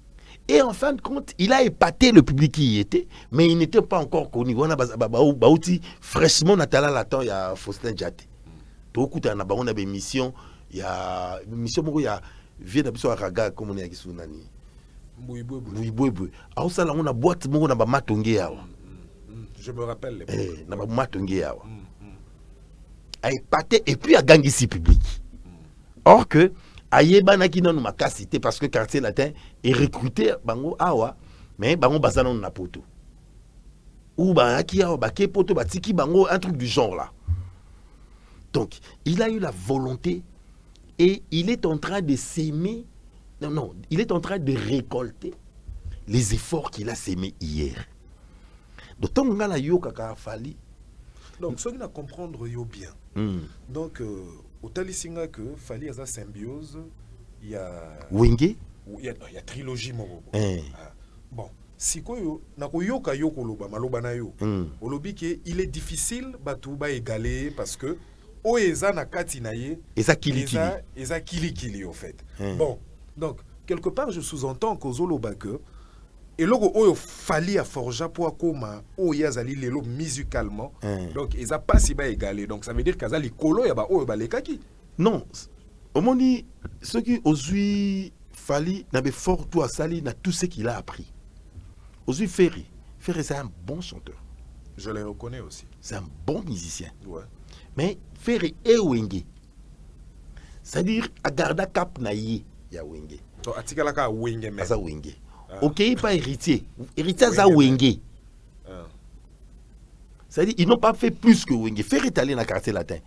Et en fin de compte, il a épaté le public qui y était, mais il n'était pas encore connu. On a fraîchement Natala Latan, il y a Faustin Djate. tokuta na bango na ba émission ya mission moko ya vie na biso raga comme on est qui nani Mbouibouibou aho sala on a boîte moko na ba matonge yawa je me rappelle les na ba matonge yawa a épaté et puis a gagné ici public or que ayebana ki nanu makasi te parce que quartier latin est recruté bango awa mais bango bazana na poto ou ba ki awa ba ke poto ba tiki bango un truc du genre là. Donc il a eu la volonté et il est en train de s'aimer. Non, il est en train de récolter les efforts qu'il a sémés hier. D'autant que la yo kaka fali. Donc, ce qu'il a comprendre yo bien. Donc, au talisinga que fali a sa symbiose, il y a. Wenge? Il y a trilogie moko. Bon, si koyo nako yoka yoko loba maloba na yo. Olobi ke il est difficile batu ba égaler parce que oeza na kati na ye. Eza kili kili. Eza kili kili au fait. Bon. Donc, quelque part, je sous-entends qu'aux Olobake, et logo oyo fali à forja pour akoma oyazali lelo musicalement. Donc, ils a pas si bas égalé. Donc, ça veut dire qu'azali kolo ya ba oyo ba lekaki. Non, au moni ceux qui osui fali n'avait fort tout à sali na tout ce qu'il a appris. Osui Ferry c'est un bon chanteur. Je le reconnais aussi. C'est un bon musicien. Ouais. Mais Ferry est wenge. C'est-à-dire à garda cap na ye. Ya wenge. Donc atikala ka wenge même. Asa wenge. OK, pas héritier. Héritier za wenge. C'est-à-dire ils n'ont pas fait plus que wenge. Faire italien na quartier latin.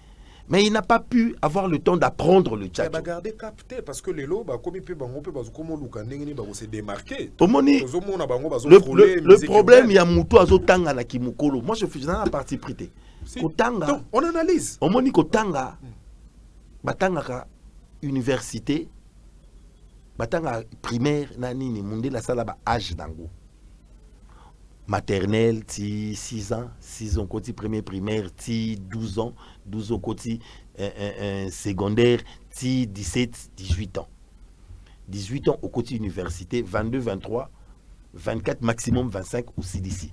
Mais il n'a pas pu avoir le temps d'apprendre le tchatcho. Il va garder capté parce que les lots ba comme peut bango peut bazo comme luka ndengeni ba se démarquer. Le problème il y a muto azotanga na kimukolo. Moi je fais dans la partie prité. Kotanga. Donc on analyse. Omoni kotanga batanga ka université batanga primaire nani ni munde la sala ba âge dango maternelle ti 6 ans côté premier primaire ti 12 ans côté secondaire ti 18 ans au côté université 22 23 24 maximum 25 aussi d'ici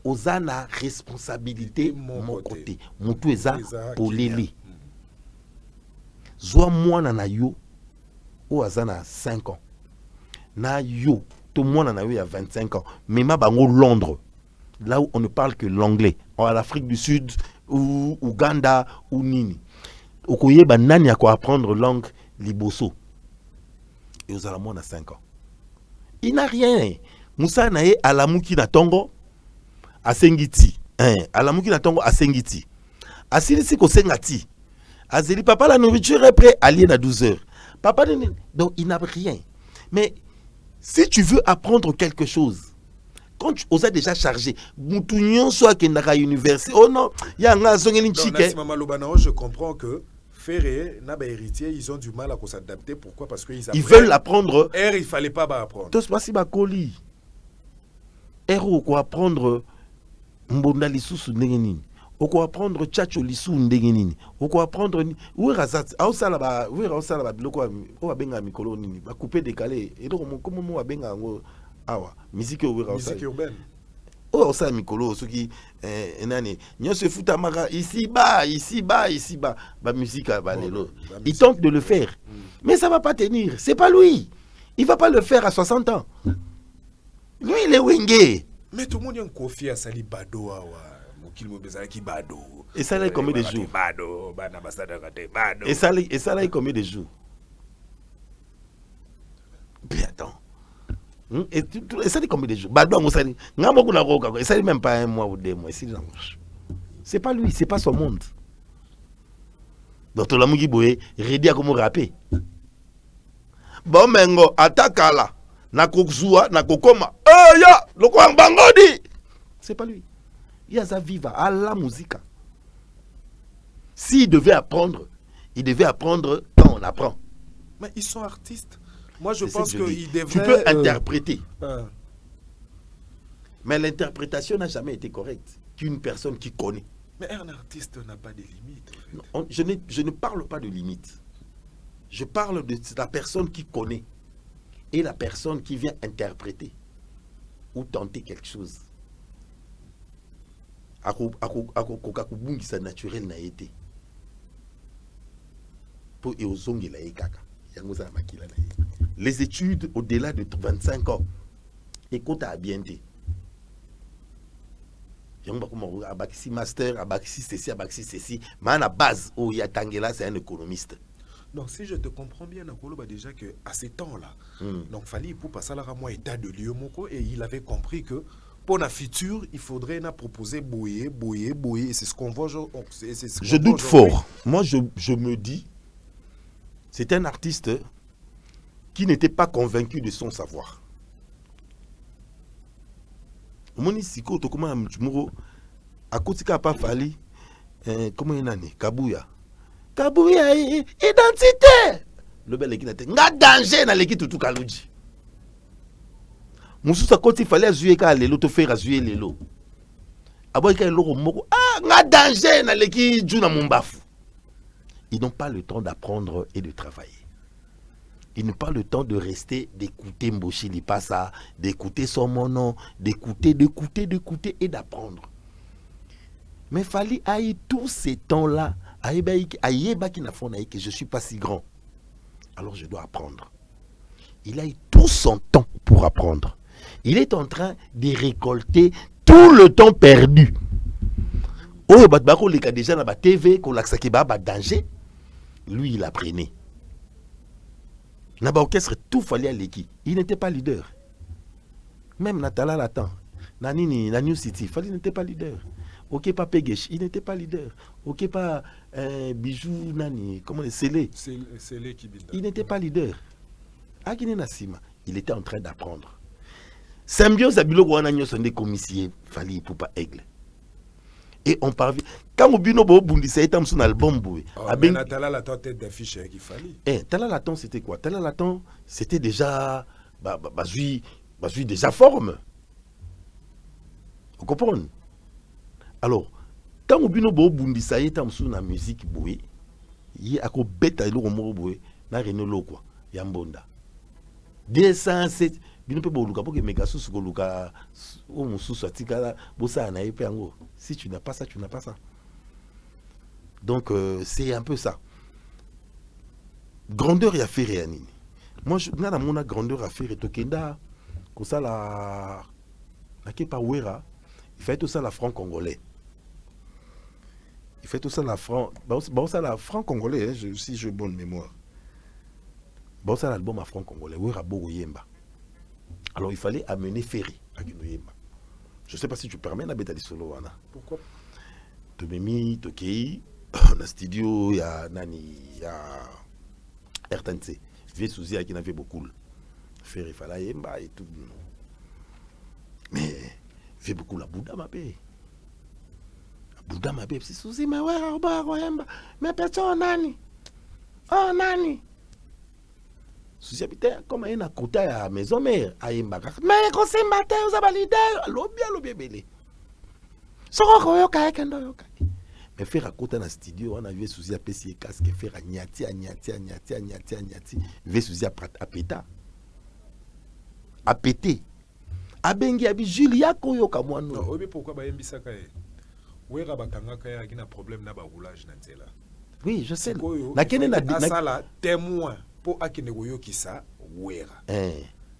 ozana responsabilité mon côté mutu eza polele zwa mwana na yo o azana 5 ans na yo tout le monde en a eu à 25 ans mais ma bango Londres là où on ne parle que l'anglais en Afrique du Sud ou Ouganda ou nini okoye ba nani ya ko apprendre langue liboso et aux alamons à 5 ans il n'a rien Moussa nae alamuki na tongo asengiti alamuki na tongo asengiti asilisi ko sengati azeli papa la nourriture est prêt aller à 12 heures. Papa, donc il n'a rien. Mais si tu veux apprendre quelque chose, quand tu oses déjà chargé, Moutounion soit qu'il n'a pas université, oh non, il y a un je comprends que Ferré, Naba héritier, ils ont du mal à s'adapter. Pourquoi? Parce qu'ils veulent apprendre. Il fallait pas apprendre. Tout ce qui colis. Héros quoi apprendre Mbonda Lissou Nengenine. Oko apprendre tchatcho lisu ndengenini oko apprendre urazat ausala ba usala ba biloko o babenga mikolo nini ba couper décaler et donc comment mo babenga ngo awa musique urbaine o usala mikolo soki nani nyonso futa maka ici bas ba musique ba lelo il tente de le faire mais ça va pas tenir, c'est pas lui, il va pas le faire à 60 ans, lui il est wenge mais tout le monde a confié à Sali Bado awa. Et ça là combien de jours? Et ça là combien de jours? Bien attends. Et ça dit combien de jours? Et ça dit même pas un mois ou 2 mois. C'est pas lui, c'est pas son monde. Donc la mugi boye ready à comment rapper. Bon mengo atakala na kokuzua na kokoma. Ya loko bangodi. C'est pas lui. Il y a ça viva à la musique. S'il devait apprendre, il devait apprendre quand on apprend. Mais ils sont artistes. Moi, je pense qu'ils devraient... Tu peux interpréter. Mais l'interprétation n'a jamais été correcte. Qu'une personne qui connaît. Mais un artiste n'a pas de limites. En fait. Je ne parle pas de limites. Je parle de la personne qui connaît. Et la personne qui vient interpréter. Ou tenter quelque chose. Ça naturel n'a été. pour les études au-delà de 25 ans. Écoute à bien dit. Abakisi master, abakisi ceci, mais à la base, où il y a Tangela, c'est un économiste. Donc, si je te comprends bien, Nakolo, déjà qu'à ces temps-là, donc fallait pour passer à moi état de lieu, et il avait compris que pour la future, il faudrait proposer bouiller, et c'est ce qu'on voit aujourd'hui. Je doute fort. Moi, je me dis, c'est un artiste qui n'était pas convaincu de son savoir. Monisiko, to comment mtumuro, à côté n'a pas fallu, comment il est Kabuya. Kabuya, identité. Le bel équipe n'a pas danger dans l'équipe tout Kaluji. Moussou sa côté il fallait jouer quand les lots faire jouer les lots. Aboy quand l'eau moko, n'a danger dans l'équipe joue dans mon bafou. Ils n'ont pas le temps d'apprendre et de travailler. Ils n'ont pas le temps de rester, d'écouter Mboshi Lipasa, d'écouter son nom, d'écouter et d'apprendre. Mais il fallait aïe tous ces temps-là, que je ne suis pas si grand. Alors je dois apprendre. Il a eu tout son temps pour apprendre. Il est en train de récolter tout le temps perdu. Oh, déjà dans la TV, danger. Lui, il apprenait. Naba orchestre tout fallait à l'équipe. Il n'était pas leader. Même Natala Latan, Nanini, la New City, il n'était pas leader. Ok, pas Pegesh, il n'était pas leader. Ok, pas Bijou Nani, comment les Célé. Il n'était pas leader. Akine Nassima, il était en train d'apprendre. Symbiose Abilo Wanagno sont des commissaires, fallait pour pas aigle. Et on parvient. Quand on bino bo bundi ça était son album boué. Mais Natala Latan tête d'affiche qu'il fallait. Tala Latan c'était quoi? Tala Latan c'était déjà déjà forme. Vous comprenez? Alors quand on bino bo bundi ça était son la musique boué, il a ko beta lo mo boué na renolo quoi. Yambonda. 207 bino pe bo luka pour que Megasus ko luka o mususu atikala bosa na epe yango. Si tu n'as pas ça, tu n'as pas ça. Donc, c'est un peu ça. Grandeur, il y a fait rien. Moi, je n'ai pas grandeur à faire. Comme ça, la Wera, il fait tout ça la franc congolais. Il fait tout ça la franc. Bon, ça la franc congolais, hein, si j'ai bonne mémoire. Bon, ça l'album à franc congolais. Wera Bogoyemba. Alors, il fallait amener Ferry à Guinoyemba. Je ne sais pas si tu permets la bêta de solo. Pourquoi? Tomemi, Tokei, dans le studio, il y a Nani, il y a RTNC. Vieux Souzi qui n'avait beaucoup. Ferry Falayemba et tout. Mais, fait beaucoup la Bouddha ma paix. La Bouddha ma paix, c'est Souzi, mais ouais, mais personne Nani. Oh Nani. Souci habité comme un côté à la maison mère à Imbaka. Mais quand c'est matin, vous avez l'idée, l'obia belé. Soko yoka kendo yoka. Mais faire à côté dans le studio, on a vu Souci à PC casque faire à nyati. Vu Souci à péta. À péter. À bengi abi Julia koyoka moi non. Non, obi pourquoi ba yembi saka e. Wera bakanga kaya qui na problème na ba roulage na nzela. Oui, je sais. Na kene na sala témoin. Pour akenegoyo kisa wera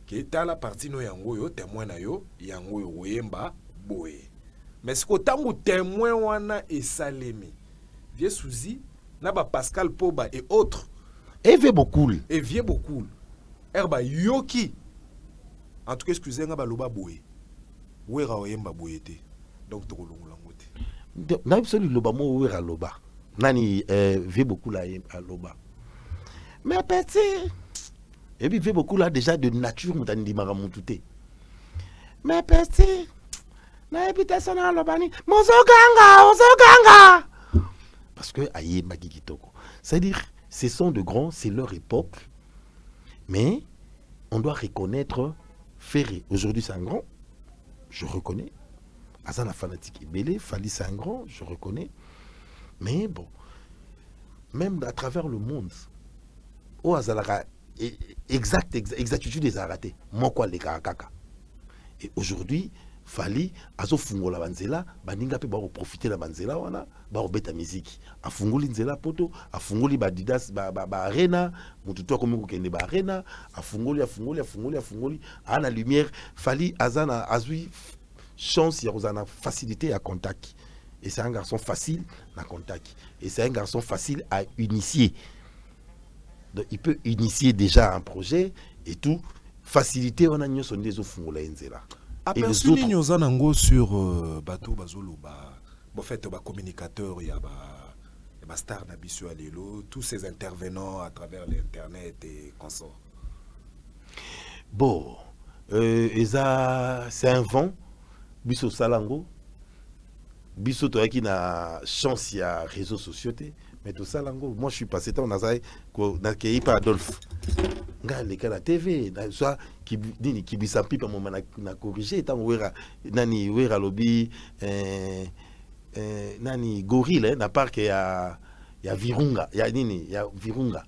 qui est la partie no yangoyo témoin na yo yangoyo wemba boye mais ce que tango témoin wana et salemi vieux Souzi na ba Pascal Poba et autres et vieux beaucoup herba yoki en tout cas excusez nga ba loba boye wera wemba boye te donc to kolongola ngote na absolu loba mo wera loba nani vieux beaucoup la loba. Mais petit, et puis il fait beaucoup là déjà de nature, mais petit, na habitation à l'obani, Mozoganga. Parce que aïe Magikitoko. C'est-à-dire, ce sont de grands, c'est leur époque, mais on doit reconnaître Ferré. Aujourd'hui c'est un grand, je reconnais. Azana fanatique et Belé, Fali c'est un grand, je reconnais. Mais bon, même à travers le monde. Oh, exactitude des arrêtés. Moi, quoi, les caca. Et aujourd'hui, Fali azo fungola banzela baninga pe ba profiter la banzela wana ba obeta musique afungoli nzela poto afungoli ba didas ba arena mutu to komi kokende ba arena afungoli ana lumière. Fali azana azui chance ya kozana facilité à contact et c'est un garçon facile na contact et c'est un garçon facile à initier. Donc il peut initier déjà un projet et tout facilité on a nyoso ndezo fungola nzela. Aperçu nini oza nango sur bateau bazolo en fait ba communicateur ya ba star na biso alelo tous ces intervenants à travers l'internet et consorts. Bon c'est un vent biso salango biso to qui na chance ya réseaux sociaux mais tout salango moi je suis passé temps nazaï ko na kei pa Adolphe ngaleka la TV soit qui dini qui bisampi pa moment na corriger tant wera nani wera lobby nani gorille na parc ya Virunga ya nini ya Virunga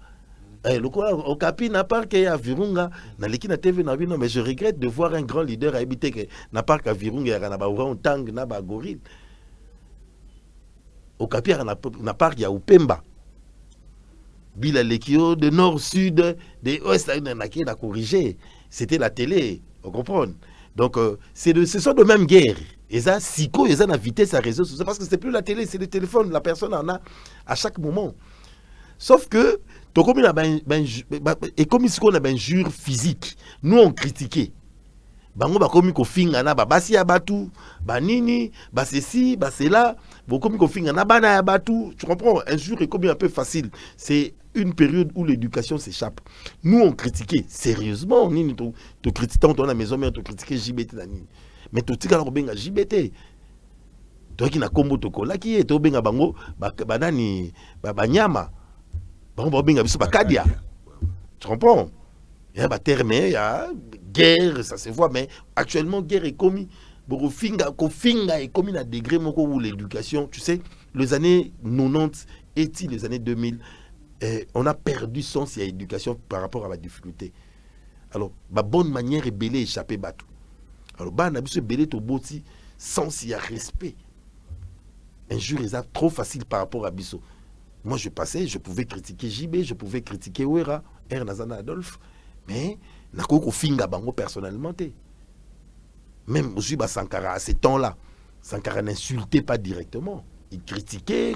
le quoi au capi na parc ya Virunga na leki na TV na bino mais je regrette de voir un grand leader habiter que na parc ya Virunga ya na ba orang tang na ba gorille au capi na parc ya Upemba Bila Lekio, de nord, sud, de ouest, na corrigé. C'était la télé, on comprend. Donc, ce sont de même guerre. Et ça, Siko, ils ont la vitesse à réseau social. Parce que c'est plus la télé, c'est le téléphone. La personne en a à chaque moment. Sauf que, et comme ici, on a un jure physique, nous on critiquait. Bango ba komi ko finga na ba basi ya batu ba nini ba ceci ba cela bo komi ko finga na bana ya batu, tu comprends. Un jour est comme un peu facile, c'est une période où l'éducation s'échappe. Nous on critiquait sérieusement nini to critiquant dans la maison mais to critiquer JBT na nini mais to tika ko benga JBT to ki na kombo to ko la ki to benga bango ba nani ba nyama bango ba benga biso ba kadia, tu comprends. Il y a terme, il y a guerre, ça se voit, mais actuellement, guerre est commis. Kofinga est commis à degré où l'éducation, tu sais, les années 90 et les années 2000, on a perdu sens à l'éducation par rapport à la difficulté. Alors, ma bonne manière est belé échapper bateau. Alors, on a besoin de belé to boti sans y a respect. Un jour, ils sont trop facile par rapport à Bisso. Moi, je passais, je pouvais critiquer JB, je pouvais critiquer Ouera, Nazana Adolphe. Mais nakoko finga bango personnellement. Même aussi Sankara à ces temps-là, Sankara n'insultait pas directement. Il critiquait,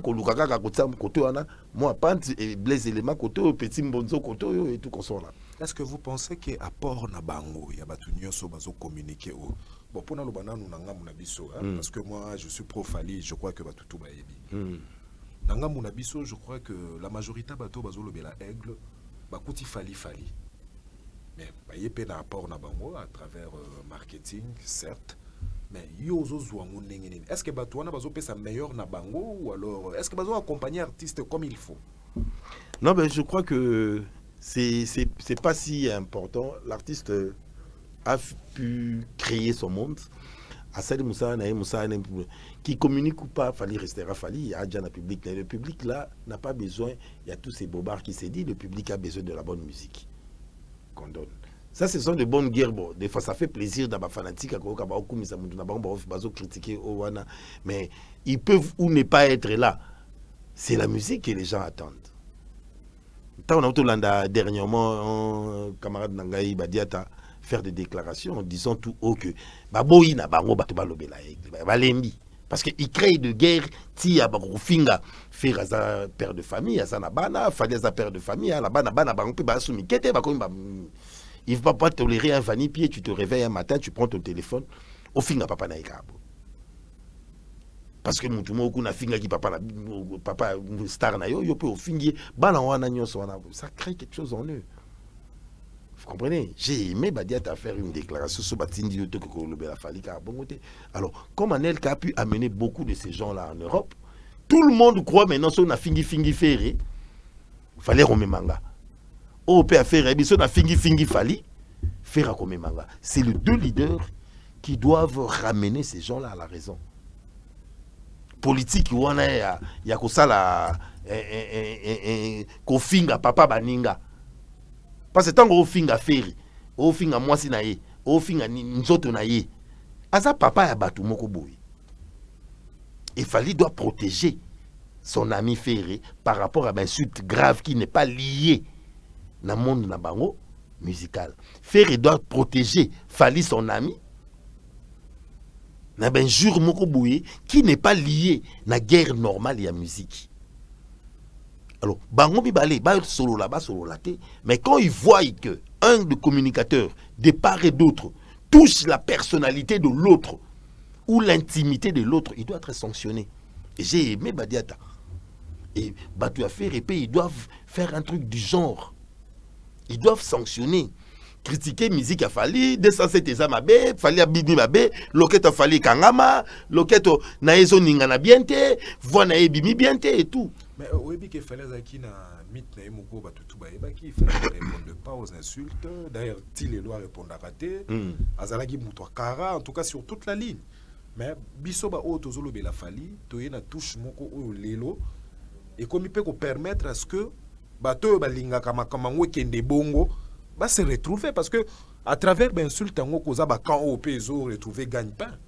moi Pante et Blaise Elema koto, Petit Mbonzo koto et tout comme ça là. Est-ce que vous pensez que à port na bango ya batu nyonso bazo communiquer au bon pour na lobana nous nanga muna biso parce que moi je suis pro Fali, je crois que batu tout ba yebi. Nanga muna biso, je crois que la majorité bato bazo lobela aigle bakuti Fali. Mais il y a un rapport à travers marketing, certes. Mais est-ce que Batouana va sa meilleure Nabango ou alors est-ce que Bazo accompagner artiste comme il faut? Non, mais je crois que c'est pas si important. L'artiste a pu créer son monde. Assali Moussa, qui communique ou pas, Fali restera Fali. Il y a déjà un public. Le public là n'a pas besoin. Il y a tous ces bobards qui s'est dit. Le public a besoin de la bonne musique. Donne. Ça, ce sont de bonnes guerres. Bon, des fois, ça fait plaisir d'avoir fanatique, mais ils peuvent ou ne pas être là. C'est la musique que les gens attendent. Dernièrement, camarade Nangaï Badiata faire des déclarations en disant tout haut que parce qu'il crée de guerre, Tia Baroufinga, faire père de famille, Azanabana, Fadeza père de famille, la bana banque, Basumi, il ne va pas tolérer un vanipié, tu te réveilles un matin, tu prends ton téléphone, au finga papa naïkabo. Parce que nous, tout le monde a finga qui papa star na yo peut au fingier, ça crée quelque chose en eux. Vous comprenez? J'ai aimé Badiata faire une déclaration sur Batindi de la Falika à Bongote. Alors, comme Anelka a pu amener beaucoup de ces gens-là en Europe, tout le monde croit maintenant sur na fingi ferré. Fallait remettre manga. Au père faire sur na fingi fali faire comme manga. C'est les deux leaders qui doivent ramener ces gens-là à la raison. Politique, on a ya kosala ko finga papa baninga. Parce que tant qu'on finga ferry, on finga moi si naïe, on finga nzoto naïe. Aza papa ya batu moko boy. Et Fally doit protéger son ami Ferré par rapport à une insulte grave qui n'est pas liée dans le monde nabango musical. Ferré doit protéger Fally son ami na ben jour moko boy qui n'est pas lié na guerre normale et la musique. Alors, bango mibale, ba solo là, mais quand ils voient que un des communicateurs, de part et d'autre, touche la personnalité de l'autre ou l'intimité de l'autre, il doit être sanctionné. Et j'ai aimé Badiata. Et Batu a fait répéter, ils doivent faire un truc du genre. Ils doivent sanctionner. Critiquer musique a fallu, 207 ezamabe, fallait abidi mabe, loquette a fallu kangama, loquette naezo ningana biente, voix na ebimi biente et tout. Mais oui, il fallait na mythe na emoko batutu ba ebaki, il fallait répondre pas aux insultes. D'ailleurs, Til et Loi répondent à raté. Azalagi muto kara, en tout cas sur toute la ligne. Mais biso ba o tozolo be la fali, toye na touche moko o lelo et comme il peut permettre à ce que bato ba linga kama kende bongo va se retrouver parce que à travers l'insulte quand au peso retrouver gagne-pain.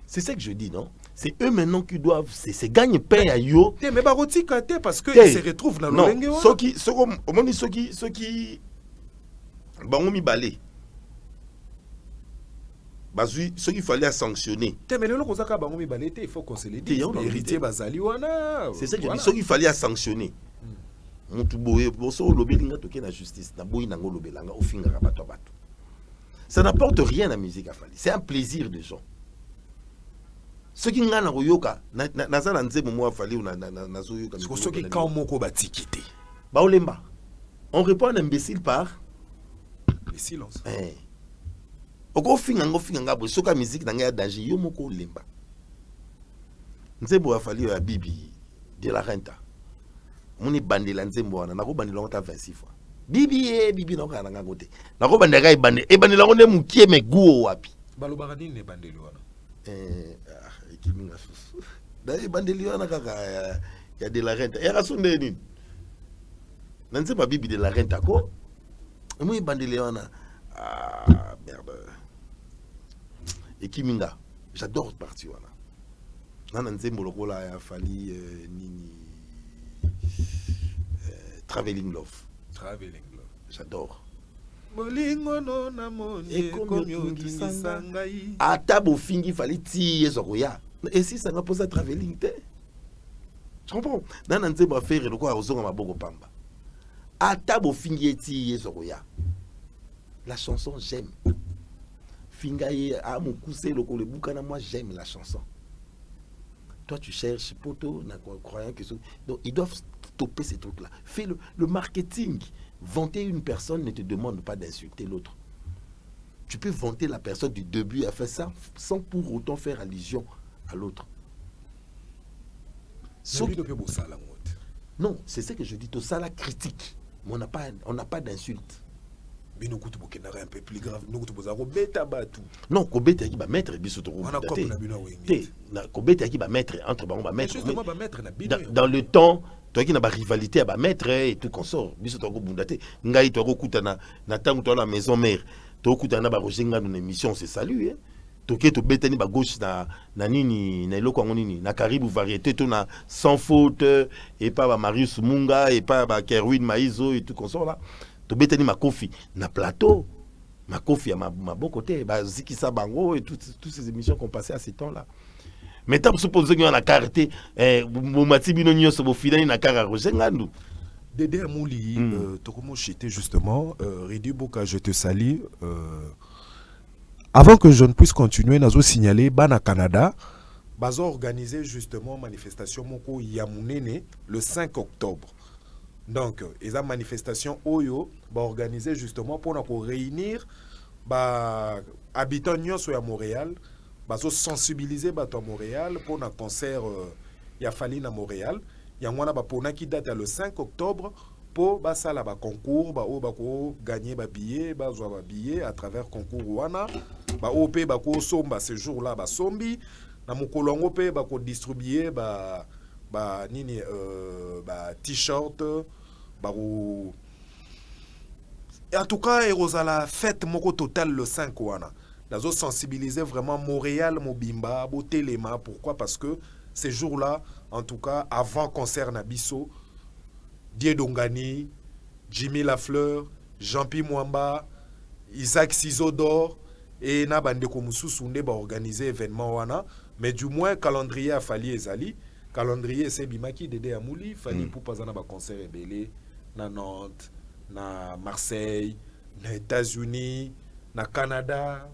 C'est ça que je dis, non? C'est eux maintenant qui doivent, c'est gagne-pain à yo. Mais baroti kate parce que ils se retrouvent dans le lengue. Non, ceux qui bangomi balé. Bazui, ceux qu'il fallait sanctionner. Mais le kozaka bangomi balé, il faut qu'on se le dise. Héritier bazali wana. C'est ça que je dis, ceux qu'il fallait sanctionner. La justice, ça n'apporte rien à la musique à Fally. C'est un plaisir des gens. Ceux qui n'ont pas yoka, on répond à un imbécile par le silence. Musique Bibi de la Renta. Moni bandela nzembo wana nako bandela ngota 26 fois bibi nako na ngote nako bandela ibande e bandela ngone mukie meguo wapi balobaka nini ne bandeli wana ekiminga susu da e bandeli wana kaka ya de la Renta ya kasunde nini nanzemba bibi de la Renta ko mo bandeli wana merde ekiminga j'adore partie wana nana nzembo lokola ya Fally nini Traveling Love. Traveling Love. J'adore. Atabo fingi fallait tirer Zoya. Et si ça n'a pas Traveling te. Tu comprends? Dans un zéba faire le quoi aux ma bogo pamba. Atabo fingi tirer Zoya. La chanson j'aime. Fingaye a mon coussé le boucana moi j'aime la chanson. Toi tu cherches poto croyant que donc ils doivent stopper ces trucs là. Fais le marketing. Vanter une personne ne te demande pas d'insulter l'autre. Tu peux vanter la personne du début à faire ça sans pour autant faire allusion à l'autre. Non, c'est ce que je dis. Tout ça la critique. Mais on n'a pas d'insulte. Mais nous un peu plus grave. Nous non, Kobeta qui va mettre Kobeta qui va mettre entre dans le temps, toi qui n'a pas rivalité à mettre et tout consort. Biso to bundate. Ngai to kuta na tangu to la maison mère. To kuta na ba rojenga dans émission c'est salut hein. Toke to betani ba gauche na nini na eloko nini na karibu variété to na sans faute et pas ba Marius Munga et pas ba Kerwin Maizo et tout consort là. To betani ma kofi na plateau. Ma kofi à ma bon côté ba Zikisa Bango et toutes ces émissions qu'on passait à ces temps-là. Mais tu suppose qu'il y a une carte, Moumati Binonio Sobofidani na kara rojengandu. Dédé Mouli, Tokomo Chité justement, Ridi Boka, je te salue. Avant que je ne puisse continuer, Nazo signaler, Bana Canada, Bazo organisé justement manifestation Moko Yamounene le 5 octobre. Donc, ils ont manifestation Oyo, organisé justement pour nous réunir habitants à Montréal. Bazo sensibiliser à Montréal pour un concert il y a fallu à Montréal. Il y a un pona qui date le 5 octobre pour basala ba concours ba o gagner ba billet ba zo ba billet à travers concours wana ba op ba ko somba ce jour là ba sombi na mokolongo pe ba ko distribuer ba nini ba t-shirt ba en tout cas il y a la fête moko total le 5 wana. Nazo sensibiliser vraiment Montréal, Mobimba, Botelema. Pourquoi? Parce que ces jours-là, en tout cas, avant concert Nabiso, Diedongani, Jimmy Lafleur, Jean-Pierre Mwamba, Isaac Sizodor et Nabandeko Moussousou ba organiser événement wana. Mais du moins, calendrier a fallu ezali. Calendrier c'est Bimaki Dede Amouli. Fallu pour pas en concert ébélé. Na Nantes, na Marseille, na États-Unis, na Canada.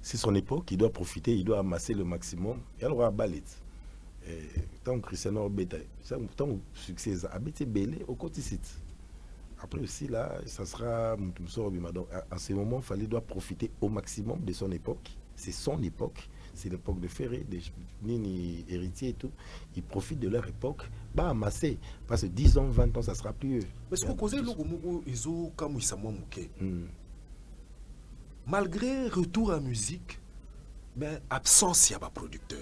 C'est son époque, il doit profiter, il doit amasser le maximum. Il y a le roi Balet. Tant que Cristiano Beta, tant que succès, habité Belé au côté site. Après aussi, là, ça sera. Donc, à ce moment, il doit profiter au maximum de son époque. C'est son époque. C'est l'époque de Ferré, des Nini héritiers et tout. Ils profitent de leur époque. Bah, amasser. Parce que 10 ans, 20 ans, ça sera plus. Mais ce que vous avez malgré retour à musique, mais absence, il y a pas producteur.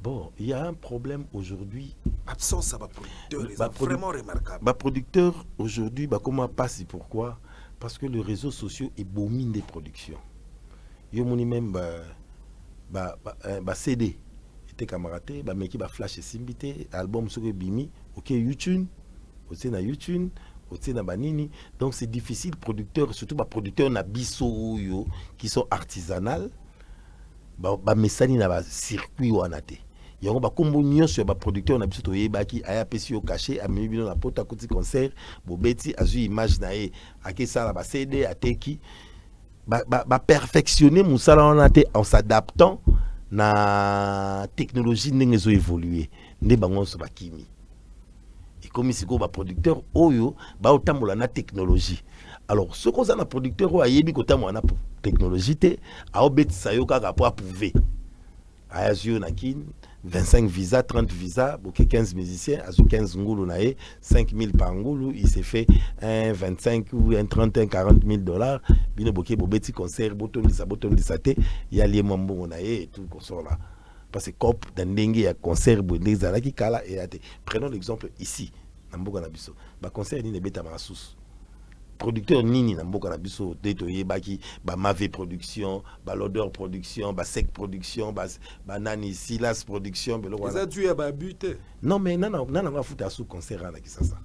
Bon, il y a un problème aujourd'hui. Absence, il y a pas producteur. Vraiment remarquable. Bah, producteur, aujourd'hui, bah, comment passer? Pourquoi? Parce que les réseaux sociaux abominent des productions. Yo moni même CD était camaraté, bah meki ba flash et simbité, album sur bimi, OK YouTube, aussi na YouTube, aussi na banini. Donc c'est difficile producteur, surtout ba producteur na biso yo qui sont artisanal, ba mesani na ba circuit wanate. Yango ba kombo nyonso ba producteur na biso to yebaki aya pesi yo caché amemi bino na pota koti concert, bobeti azu image na e akesa la ba CD ateki. Perfectionner Moussala en s'adaptant na technologie n'engezo évoluer ne bangon so bakimi et comme ici go ba producteur oyo ba otambola na technologie. Alors ce qu'on a na producteur o ayebi ko tambola na technologie te a obetisa yo kaka po approuver ayazio na kin 25 visas, 30 visas, 15 musiciens, 15 ngoulou nae, 5 000 par ngoulou, il s'est fait un 25 ou un 30, un 40 000 $. Bino boké, bobeti concert, boton de saté, il y a lié mambo nae et tout consort là. Parce que cop, dans dengue, il y a concert, bondé, zalaki kala et ate. Prenons l'exemple ici, Namboka Nabiso. Ba concert ni ne beta masous. Producteur nini na mboka na biso deto yebaki ba Mave production, ba L'Odeur production, ba Sec production, ba Nani Silas production, belo wana. Ça tu ba buté. Non mais nana va futa sous concert na kisasa.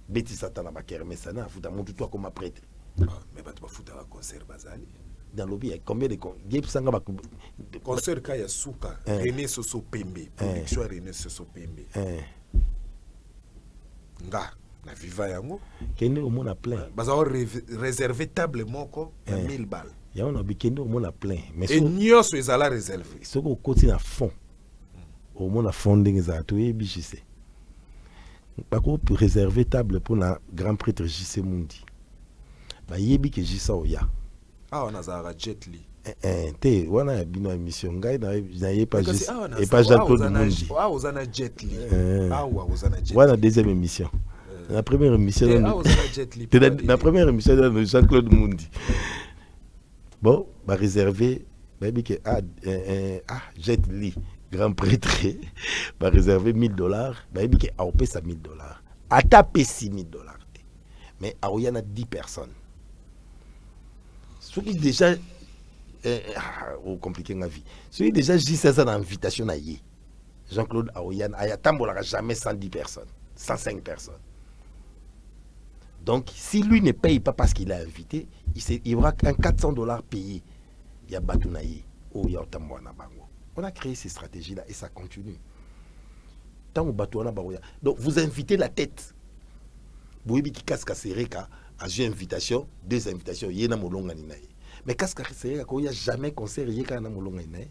Beti satana ba kermesa na futa montu toi comme prêtre. Mais ba tu ba futa ba concert bazali. Dans lobby combien de gep sanga ba concert kaya suka René Soso Pembe, production René Soso Pembe. Nga la viva yango kende au monde à plein baza réservé tablement ko 1000 balles ya on a bikende au monde à plein mais et nyoso ezala réservé ce ko koti na fond au monde à fond ndenge za to yebi jise ba ko réservé table pour na grand prêtre JC Mundi ba yebi ke jisa oya on a za Jet Li te wana ya bino émission ngai na ye pas juste et pas Jean-Claude Mundi ozana Jet Li ozana Jet Li wana deuxième émission. La première émission la première émission de Jean-Claude Mundi. Bon, bah réservé, bah Jet Li, grand prêtre, bah réservé 1000 $, bah il dit a opé ça 1000 $. A tapé 6000 $. Mais il y en a 10 personnes. Ceux qui déjà compliqué ma vie. Ceux qui déjà dit ça dans l'invitation à y. Jean-Claude Aoyan a tambola jamais 110 personnes, 105 personnes. Donc, si lui ne paye pas parce qu'il a invité, il y aura un 400 $ payé. Il y a Batounaï, il y a Otamouana Bango. On a créé ces stratégies-là et ça continue. Tant Batouana Bango. Donc, vous invitez la tête. Vous avez dit Kaskasereka a une invitation, 2 invitations, il y a Molonganinaï. Mais Kaskasereka, il n'y a jamais concert, il y a Molonganinaï.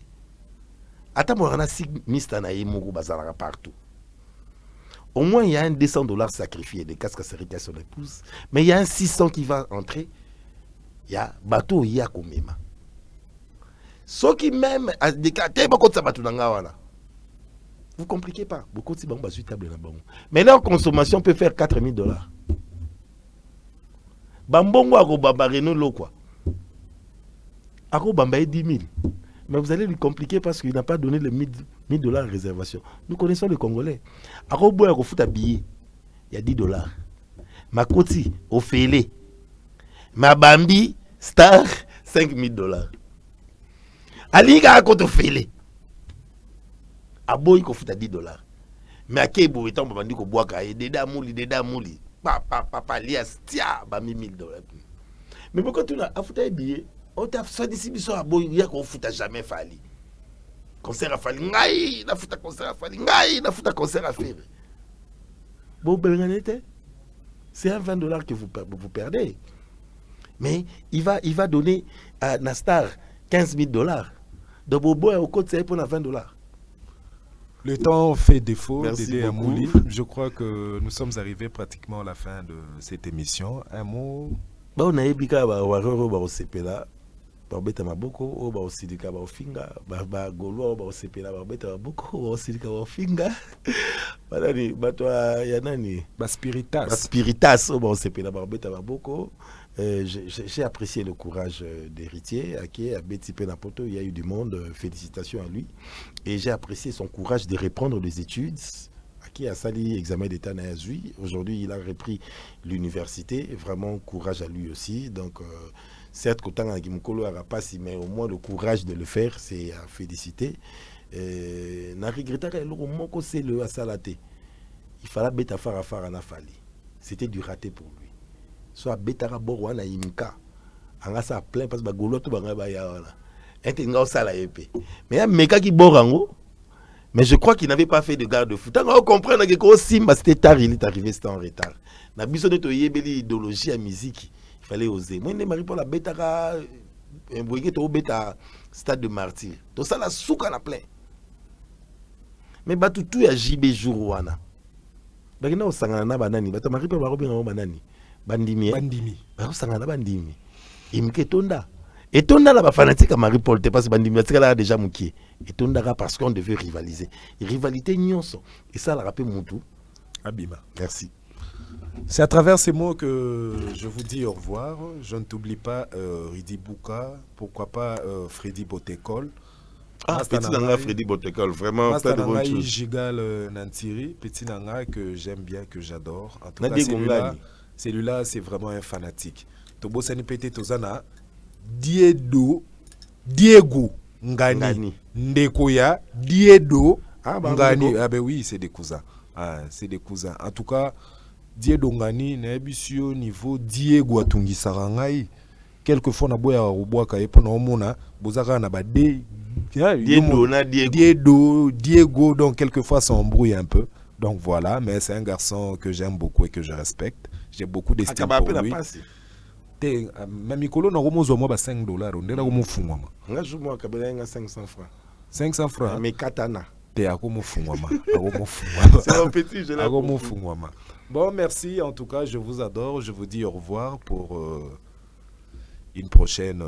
Attends, on a 6 mistanaï, Mourou Bazara partout. Au moins, il y a un 200 $ sacrifié de casque à son épouse. Mais il y a un 600 qui va entrer. Il y a bateau, il y a Komema. Ce qui même a déclaré, vous ne compliquez pas. Beaucoup de gens table. Mais leur consommation peut faire 4 000 $. Bambongo a babareno lo quoi. Ako bambaye 10 000. Mais vous allez lui compliquer parce qu'il n'a pas donné les 1000 $ de réservation. Nous connaissons les Congolais. À Robo, il y a 10 $. Makoti, au Félé. Ma Bambi Star $5,000. Aliga koto fele. Aboy ko futa $10. Mais à quel bout étant bandi ko boaka et deda mouli. Papa lias tia ba $1,000. Mais pourquoi tu n'as afuta billet? On t'a fait d'ici biso aboy ya ko futa jamais fali. Concert à fali ngai, na futa concert à fali ngai, na futa concert à faire. Bon ben c'est un $20 que vous perdez. Mais il va donner à Nastar $15,000. De Bobo au côté, c'est pour $20. Le temps fait défaut. Merci Dédé beaucoup. Amouli. Je crois que nous sommes arrivés pratiquement à la fin de cette émission. Un mot. Bah on a ébika ba waroro ba osepela ba beta maboko o ba osidika ba ofinga ba golo ba osepela ba beta maboko ba osidika ba ofinga badani bato ya nani Ba Spiritas. ba spiritas o ba osepela ba beta maboko. J'ai apprécié le courage d'héritier à qui a Betty Penapoto, il y a eu du monde, félicitations à lui, et j'ai apprécié son courage de reprendre les études à qui a sali examen d'état Nazui. Aujourd'hui il a repris l'université, vraiment courage à lui aussi. Donc certes qu'autant à Gimokolo a pas si, mais au moins le courage de le faire, c'est à féliciter. Na regretta que le moko c'est le asalaté. Il fallait beta fara na fali. C'était du raté pour lui. Soit betara borwana imka anga sa plein parce que bagolo to banga ba ya wana entenga osala épée mais ya meka ki borango mais je crois qu'il n'avait pas fait de garde-fou tant on comprendre que ko simba c'était tard, il est arrivé, c'était en retard na biso de to yebeli idéologie à musique, il fallait oser moi ne mari pour la betara un to beta stade de martyr to ça la souka na plein mais batu tout ya JB jour wana bagina osangana na banani bata mari pour ba robinga banani bandimi bakosangana bandimi imike etonda la bafanatique à Marie-Paul parce que bandimi batikala déjà mukie etondaka parce qu'on devait rivaliser rivalité nyonso et ça la rappelle Moutou Abima. Merci. C'est à travers ces mots que je vous dis au revoir. Je ne t'oublie pas Ridi Bouka, pourquoi pas Freddy Botekol. Petit Nanga Freddy Botekol, vraiment pas de bonnes choses. Gigal Nantiri, Petit Nanga que j'aime bien, que j'adore. En tout cas, celui-là, c'est vraiment un fanatique. Tobo Sanipete Tozana, Diego Ngani, Ndekoya, Diedo Ngani. Ah ben oui, c'est des cousins. Ah, c'est des cousins. En tout cas, Diego Ngani, Nebisio niveau Diego Atungi Sarangai. Quelquefois, na boya Roboaka et pendant Mona, Bozara na ba Diego, donc quelquefois ça embrouille un peu. Donc voilà, mais c'est un garçon que j'aime beaucoup et que je respecte. J'ai beaucoup d'estime pour lui. Même Mikolo n'a pas $5. On est là où 500 francs. 500 francs. Mais katana. C'est mon petit, je l'ai. Bon, merci. En tout cas, je vous adore. Je vous dis au revoir pour une prochaine